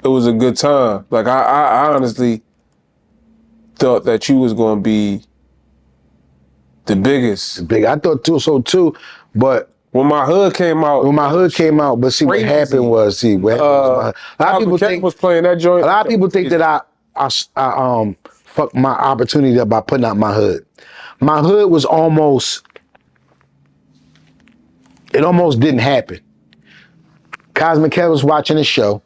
Speaker 2: it was a good time. Like I honestly thought that you was going to be the biggest.
Speaker 1: I thought so too, but
Speaker 2: when my hood came out,
Speaker 1: but see what happened was, a lot of people think
Speaker 2: was playing that joint.
Speaker 1: A lot of people think that I fucked my opportunity up by putting out my hood. My hood was almost didn't happen. Cosmic Kev was watching the show.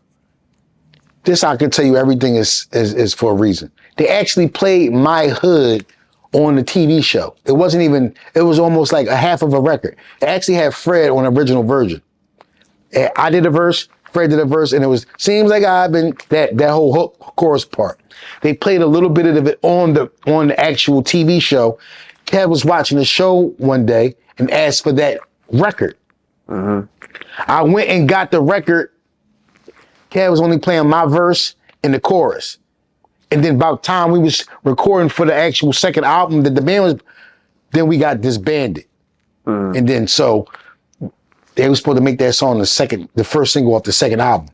Speaker 1: This I can tell you, everything is for a reason. They actually played my hood on the TV show. It was almost like a half of a record. It actually had Fred on the original version. And I did a verse, Fred did a verse, and it was, seems like I've been, that whole hook chorus part. They played a little bit of it on the actual TV show. Kev was watching the show one day and asked for that record. I went and got the record. Kev was only playing my verse and the chorus. And then about time we was recording for the actual second album that the band was, then we got disbanded. And then so they were supposed to make that song the first single off the second album.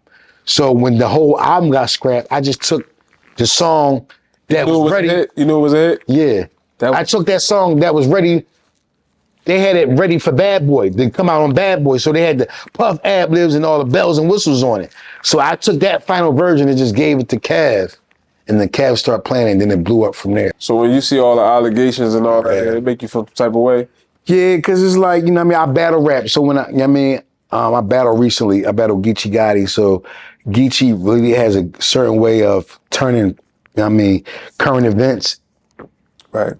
Speaker 1: So when the whole album got scrapped, I just took the song that was ready.
Speaker 2: You know it was a hit?
Speaker 1: Yeah. I took that song that was ready. They had it ready for Bad Boy to come out on Bad Boy. So they had the Puff ad-libs and all the bells and whistles on it. So I took that final version and just gave it to Cav. And then Cav started playing it, and then it blew up from there.
Speaker 2: So when you see all the allegations and all that, it make you feel some type of way?
Speaker 1: Yeah, because it's like, you know what I mean? I battle rap. So when I battled recently. I battled Geechee Gotti. So Geechee really has a certain way of turning, current events.
Speaker 2: Right.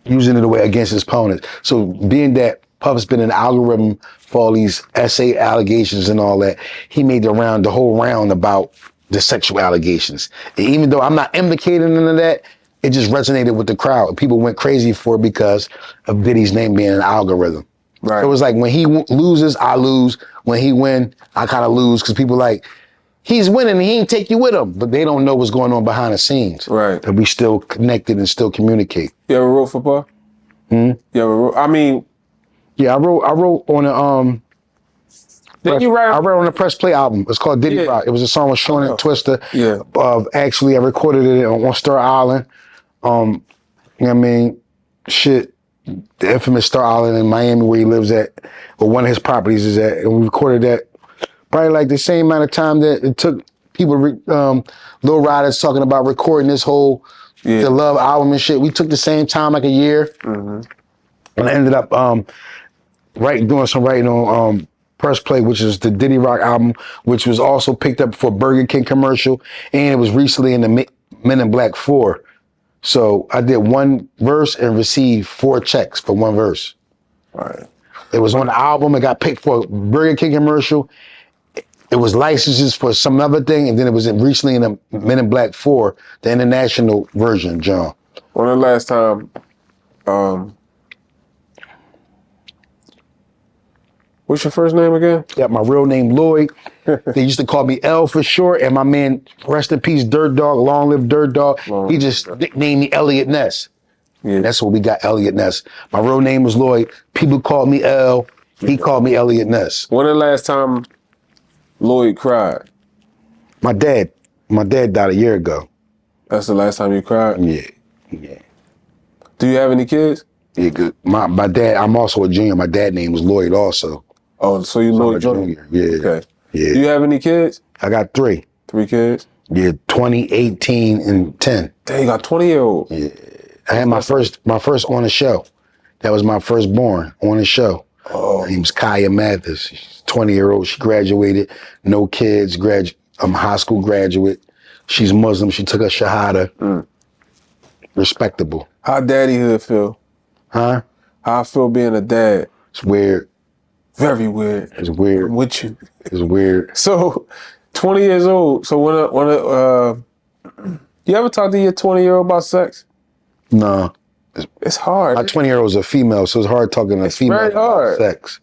Speaker 1: Using it away against his opponents. So being that Puff's been in the algorithm for all these essay allegations and all that, he made the whole round about the sexual allegations. And even though I'm not implicating none of that, it just resonated with the crowd. People went crazy for it because of Diddy's name being an algorithm.
Speaker 2: Right.
Speaker 1: It was like when he loses, I lose. When he win, I kind of lose because people like, he's winning and he ain't take you with him, but they don't know what's going on behind the scenes.
Speaker 2: Right.
Speaker 1: That we still connected and still communicate.
Speaker 2: You ever wrote for Puff? You ever wrote?
Speaker 1: Yeah, I wrote on a
Speaker 2: Did you write?
Speaker 1: I wrote on a Press Play album. It's called Diddy Rock. It was a song with Sean and Twister.
Speaker 2: Yeah.
Speaker 1: Actually, I recorded it on Star Island. Shit, the infamous Star Island in Miami where he lives at, or one of his properties is at, and we recorded that probably like the same amount of time that it took people, Lil Riders talking about recording this whole The Love album and shit. We took the same time, like a year. And I ended up doing some writing on Press Play, which is the Diddy Rock album, which was also picked up for Burger King commercial, and it was recently in the Men in Black 4. So I did one verse and received 4 checks for one verse.
Speaker 2: Right.
Speaker 1: It was on the album. It got picked for a Burger King commercial. It was licenses for some other thing, and then it was recently in the Men in Black 4, the international version, John.
Speaker 2: When the last time, what's your first name again?
Speaker 1: Yeah, my real name, Lloyd. They used to call me L for short, and my man, rest in peace, Dirt Dog, long live Dirt Dog. He just nicknamed me ENess.
Speaker 2: Yeah.
Speaker 1: That's what we got, ENess. My real name was Lloyd. People called me L. He called me ENess.
Speaker 2: When the last time Lloyd cried?
Speaker 1: My dad died a year ago.
Speaker 2: That's the last time you cried?
Speaker 1: Yeah.
Speaker 2: Do you have any kids?
Speaker 1: Yeah, good. My dad, I'm also a junior. My dad name was Lloyd also.
Speaker 2: Oh, so you Lloyd Jr.
Speaker 1: Yeah.
Speaker 2: Okay.
Speaker 1: Yeah.
Speaker 2: Do you have any kids?
Speaker 1: I got 3.
Speaker 2: 3 kids?
Speaker 1: Yeah, 20, 18, and 10.
Speaker 2: Dang, you got 20-year-old.
Speaker 1: Yeah. I had my first on the show. That was my firstborn on the show.
Speaker 2: Oh.
Speaker 1: Her name's Kaya Mathis. She's 20-year-old. She graduated. No kids. High school graduate. She's Muslim. She took her Shahada. Respectable.
Speaker 2: How daddyhood feel?
Speaker 1: Huh?
Speaker 2: How I feel being a dad?
Speaker 1: It's weird.
Speaker 2: Very weird.
Speaker 1: It's weird.
Speaker 2: I'm with you.
Speaker 1: It's weird.
Speaker 2: So, 20 years old. So you ever talk to your 20-year-old about sex?
Speaker 1: No.
Speaker 2: It's hard.
Speaker 1: My 20-year-old is a female, so it's hard talking to a female
Speaker 2: very hard.
Speaker 1: about sex.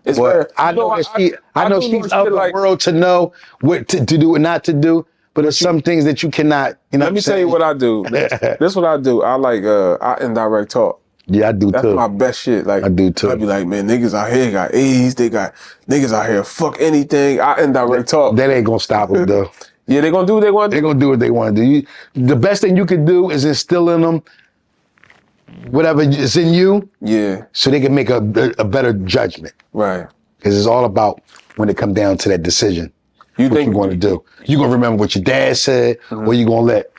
Speaker 2: It's
Speaker 1: But
Speaker 2: very,
Speaker 1: I know she's of the world to know what to do and not to do. But there's some things that you cannot,
Speaker 2: Let me tell you what I do. This is what I do. I indirect talk.
Speaker 1: Yeah, I do
Speaker 2: That's
Speaker 1: too.
Speaker 2: my best shit. Like
Speaker 1: I do too.
Speaker 2: I be like, man, niggas out here got AIDS. They got niggas out here fuck anything. I indirect talk.
Speaker 1: That ain't gonna stop them though.
Speaker 2: Yeah, they gonna do what they want to
Speaker 1: They're
Speaker 2: do.
Speaker 1: gonna do what they want to do. The best thing you can do is instill in them whatever is in you,
Speaker 2: Yeah,
Speaker 1: so they can make a better judgment.
Speaker 2: right.
Speaker 1: Because it's all about when it comes down to that decision.
Speaker 2: You
Speaker 1: What
Speaker 2: think
Speaker 1: you want to do? You gonna remember what your dad said, or you gonna let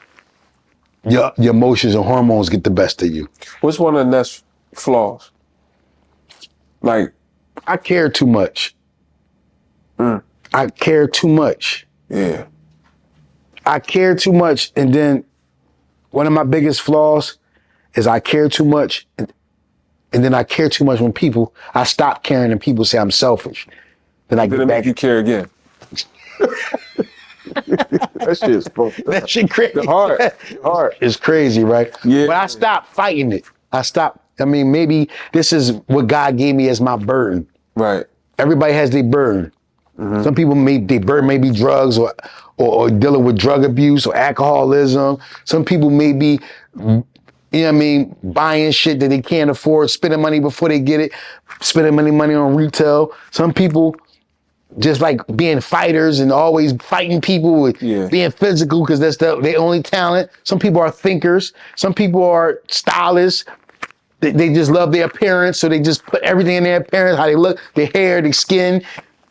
Speaker 1: your emotions and hormones get the best of you?
Speaker 2: What's one of the NESS flaws? Like,
Speaker 1: I care too much. I care too much.
Speaker 2: yeah,
Speaker 1: I care too much, and then one of my biggest flaws is I care too much, and then I care too much when I stop caring and people say I'm selfish. Then I
Speaker 2: did
Speaker 1: get
Speaker 2: it
Speaker 1: back.
Speaker 2: make you care again? That shit's fucked.
Speaker 1: That shit crazy.
Speaker 2: Hard.
Speaker 1: It's crazy, right?
Speaker 2: Yeah.
Speaker 1: But I stopped fighting it. Maybe this is what God gave me as my burden.
Speaker 2: Right.
Speaker 1: Everybody has their burden. Some people their burden may be drugs or dealing with drug abuse or alcoholism. Some people may be you know what I mean, buying shit that they can't afford, spending money before they get it, spending money on retail. Some people just like being fighters and always fighting people with being physical because that's their only talent. Some people are thinkers. Some people are stylists. They just love their appearance, so they just put everything in their appearance, how they look, their hair, their skin,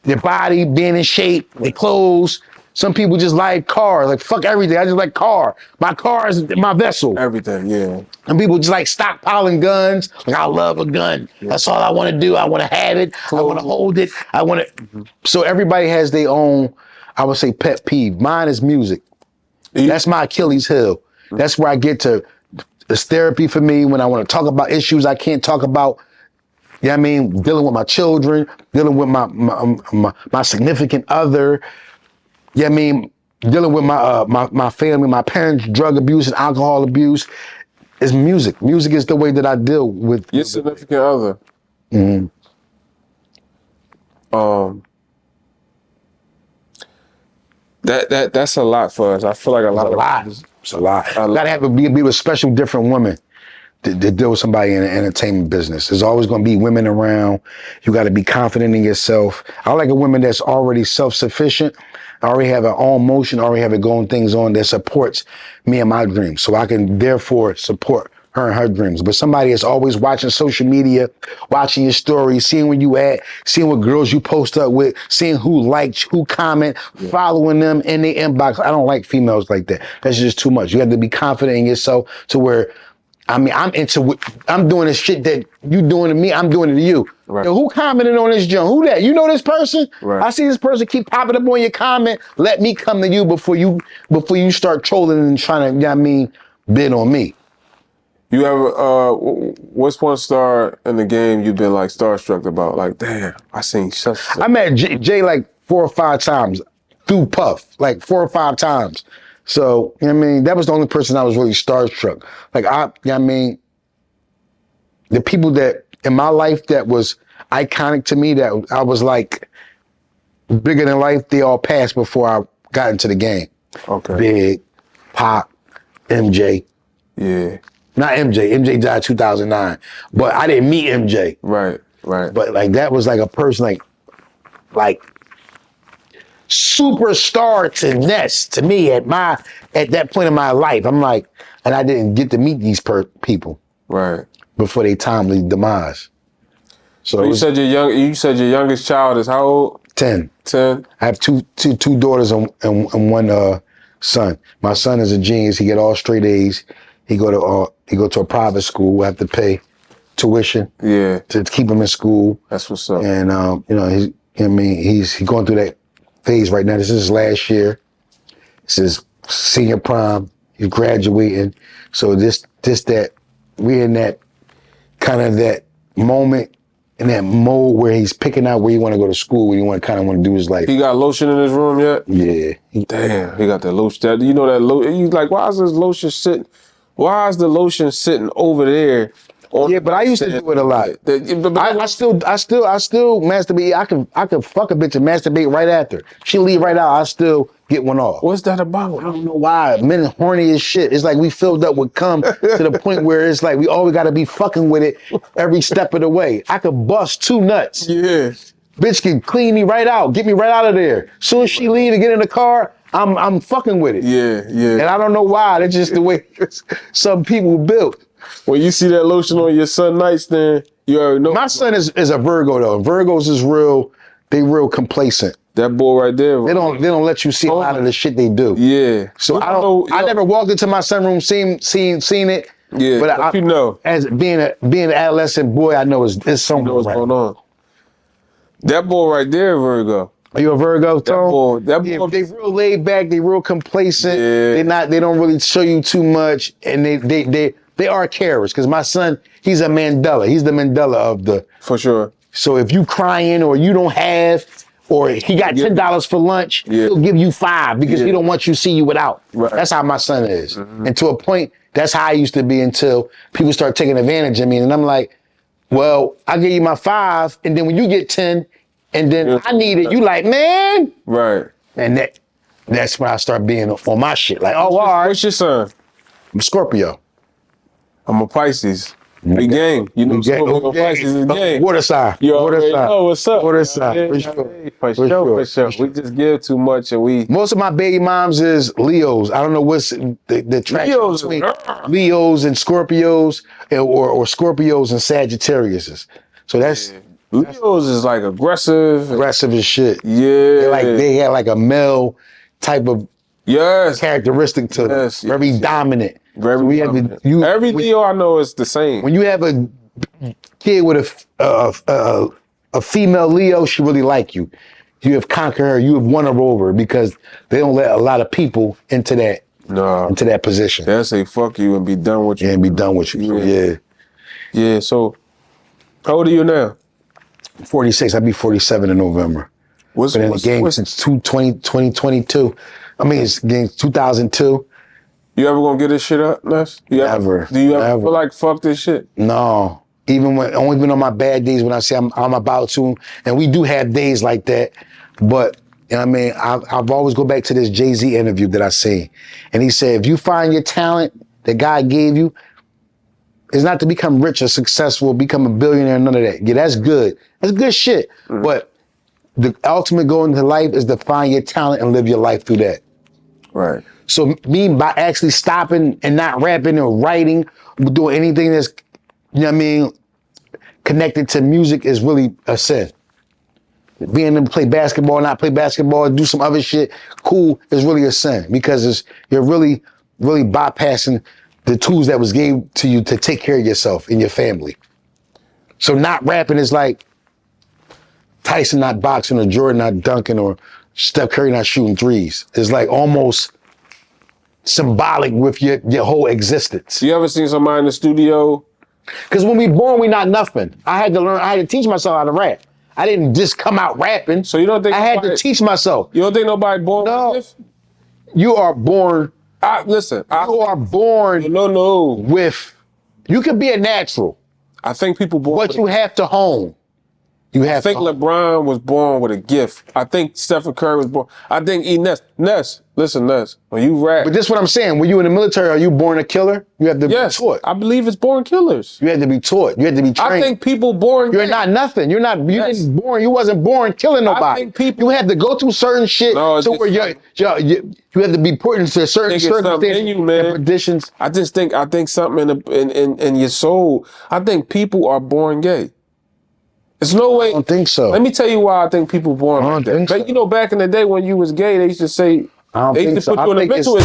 Speaker 1: their body, being in shape, their clothes. Some people just like cars, like fuck everything. I just like car. My car is my vessel.
Speaker 2: Everything, yeah.
Speaker 1: Some people just like stockpiling guns. Like I love a gun. That's all I want to do. I want to have it. I want to hold it. I want to. So everybody has their own, I would say, pet peeve. Mine is music. That's my Achilles heel. That's where I get to. It's therapy for me when I want to talk about issues I can't talk about. You know what I mean? Dealing with my children, dealing with my significant other. You know what I mean? Dealing with my family, my parents' drug abuse and alcohol abuse. Is music. Music is the way that I deal with
Speaker 2: your significant other. That's a lot for us. I feel like a lot.
Speaker 1: It's a lot. You gotta be with special, different women to deal with somebody in the entertainment business. There's always gonna be women around. You gotta be confident in yourself. I like a woman that's already self-sufficient. I already have her own motion, already have it going things on that supports me and my dreams. So I can therefore support her and her dreams. But somebody that's always watching social media, watching your stories, seeing where you at, seeing what girls you post up with, seeing who likes, who comment, following them in the inbox. I don't like females like that. That's just too much. You have to be confident in yourself to where, I mean, I'm doing the shit that you doing to me, I'm doing it to you.
Speaker 2: Right.
Speaker 1: Yo, who commented on this junk? Who that? You know this person?
Speaker 2: Right.
Speaker 1: I see this person keep popping up on your comment. Let me come to you before you start trolling and trying to, you know what I mean, bid on me.
Speaker 2: You ever, what's one star in the game you've been like starstruck about? Like, damn, I seen such.
Speaker 1: I met Jay like 4 or 5 times through Puff, like 4 or 5 times. So, you know what I mean, that was the only person I was really starstruck. Like, you know what I mean, the people that in my life that was iconic to me, that I was like bigger than life, they all passed before I got into the game.
Speaker 2: Okay.
Speaker 1: Big, Pop, MJ.
Speaker 2: Yeah.
Speaker 1: Not MJ. MJ died 2009, but I didn't meet MJ.
Speaker 2: Right.
Speaker 1: But like that was like a person like superstar to NESS to me at that point in my life. I'm like, and I didn't get to meet these people.
Speaker 2: Right.
Speaker 1: Before they timely demise. So
Speaker 2: you said your youngest child is how old?
Speaker 1: 10.
Speaker 2: 10.
Speaker 1: I have two daughters and one son. My son is a genius. He get all straight A's. He go to a private school. I have to pay tuition.
Speaker 2: Yeah.
Speaker 1: To keep him in school.
Speaker 2: That's what's up.
Speaker 1: And you know, he's going through that phase right now. This is his last year. This is senior prom. He's graduating. So we're in that kind of that moment in that mode where he's picking out where he want to go to school, where he want to do his life.
Speaker 2: He got lotion in his room yet?
Speaker 1: Yeah.
Speaker 2: Damn, he got that lotion. You know that lotion. He's like, why is this lotion sitting? Why is the lotion sitting over there?
Speaker 1: Yeah, but I used to do it a lot. I still masturbate. I can fuck a bitch and masturbate right after. She leave right out. I still get one off.
Speaker 2: What's that about?
Speaker 1: I don't know why. Men horny as shit. It's like we filled up with cum to the point where it's like we always got to be fucking with it every step of the way. I could bust 2 nuts.
Speaker 2: Yeah.
Speaker 1: Bitch can clean me right out, get me right out of there. Soon as she leave and get in the car, I'm fucking with it.
Speaker 2: Yeah.
Speaker 1: And I don't know why. That's just the way some people built.
Speaker 2: When you see that lotion on your son nightstand, you already know.
Speaker 1: My son is a Virgo though. Virgos is real complacent.
Speaker 2: That boy right there.
Speaker 1: They don't let you see a lot of the shit they do.
Speaker 2: Yeah.
Speaker 1: So I never walked into my sunroom seen it.
Speaker 2: Yeah.
Speaker 1: But
Speaker 2: you know,
Speaker 1: as being an adolescent boy, I know it's something.
Speaker 2: You know what's going on. That boy right there, Virgo.
Speaker 1: Are you a Virgo, Tone?
Speaker 2: That boy.
Speaker 1: They real laid back. They real complacent.
Speaker 2: Yeah.
Speaker 1: They don't really show you too much, and they are carers. Because my son, he's a Mandela. He's the Mandela of the.
Speaker 2: For sure.
Speaker 1: So if you crying or you don't have, or he got $10 for lunch, he'll give you $5 because he don't want you to see you without.
Speaker 2: Right.
Speaker 1: That's how my son is. Mm-hmm. And to a point, that's how I used to be until people start taking advantage of me. And I'm like, well, I give you my 5, and then when you get 10, and then I need it, you like, man.
Speaker 2: Right.
Speaker 1: And that's when I start being on my shit. Like, oh, all right.
Speaker 2: What's your son?
Speaker 1: I'm Scorpio.
Speaker 2: I'm a Pisces. We gang. You know, Scorpio Pisces is gang.
Speaker 1: Water sign.
Speaker 2: You
Speaker 1: Water
Speaker 2: already
Speaker 1: sign.
Speaker 2: know what's up.
Speaker 1: Water sign.
Speaker 2: Yeah,
Speaker 1: For
Speaker 2: yeah,
Speaker 1: sure.
Speaker 2: yeah, for sure. We just give too much and we.
Speaker 1: Most of my baby moms is Leos. I don't know what's the traction
Speaker 2: Leos
Speaker 1: between Leos and Scorpios or Scorpios and Sagittariuses. So that's
Speaker 2: Leos is like aggressive.
Speaker 1: aggressive as shit.
Speaker 2: Yeah.
Speaker 1: They had like a male type of characteristic to them. Very dominant.
Speaker 2: Very
Speaker 1: so we
Speaker 2: dominant.
Speaker 1: Have to,
Speaker 2: Every Leo I know is the same.
Speaker 1: When you have a kid with a female Leo, she really like you. You have conquered her. You have won her over because they don't let a lot of people into that position.
Speaker 2: They'll say fuck you and be done with you.
Speaker 1: Yeah, and be done with you.
Speaker 2: Yeah. Yeah. So, how old are you now?
Speaker 1: 46. I'll be 47 in November. Been in the game since 2022. I mean, it's game 2002.
Speaker 2: You ever gonna get this shit up, Ness?
Speaker 1: Never.
Speaker 2: Do you ever feel like fuck this shit?
Speaker 1: No. Even when only been on my bad days when I say I'm about to, and we do have days like that. But you know what I mean, I've always go back to this Jay-Z interview that I seen, and he said, if you find your talent that God gave you, it's not to become rich or successful, become a billionaire, none of that. Yeah, that's good. That's good shit. Mm-hmm. But the ultimate goal into life is to find your talent and live your life through that.
Speaker 2: Right.
Speaker 1: So me, by actually stopping and not rapping or writing, doing anything that's, you know what I mean, connected to music is really a sin. Being able to play basketball, not play basketball, do some other shit, cool, is really a sin because you're really, really bypassing the tools that was given to you to take care of yourself and your family. So not rapping is like Tyson not boxing or Jordan not dunking or Steph Curry not shooting threes. It's like almost symbolic with your whole existence.
Speaker 2: You ever seen somebody in the studio?
Speaker 1: Because when we born, we not nothing. I had to teach myself how to rap. I didn't just come out rapping.
Speaker 2: So you don't think
Speaker 1: I had to teach myself.
Speaker 2: You don't think nobody born with this?
Speaker 1: You are born.
Speaker 2: Listen.
Speaker 1: You are born.
Speaker 2: No.
Speaker 1: With. You can be a natural.
Speaker 2: I think people born.
Speaker 1: But you have to hone.
Speaker 2: I think LeBron was born with a gift. I think Stephen Curry was born. I think ENess. Listen, Ness, when you rap.
Speaker 1: But this is what I'm saying. When you in the military, are you born a killer? You have to be taught.
Speaker 2: I believe it's born killers.
Speaker 1: You had to be taught. You had to be trained.
Speaker 2: I think people born.
Speaker 1: You're not nothing. You didn't born. You wasn't born killing nobody.
Speaker 2: I think people.
Speaker 1: You had to go through certain shit to where you had to be put into certain circumstances and conditions.
Speaker 2: I think something in your soul. I think people are born gay. There's no way.
Speaker 1: I don't think so.
Speaker 2: Let me tell you why I think people born like that.
Speaker 1: So.
Speaker 2: You know, back in the day when you was gay, they used to say, they used to put you in a mental.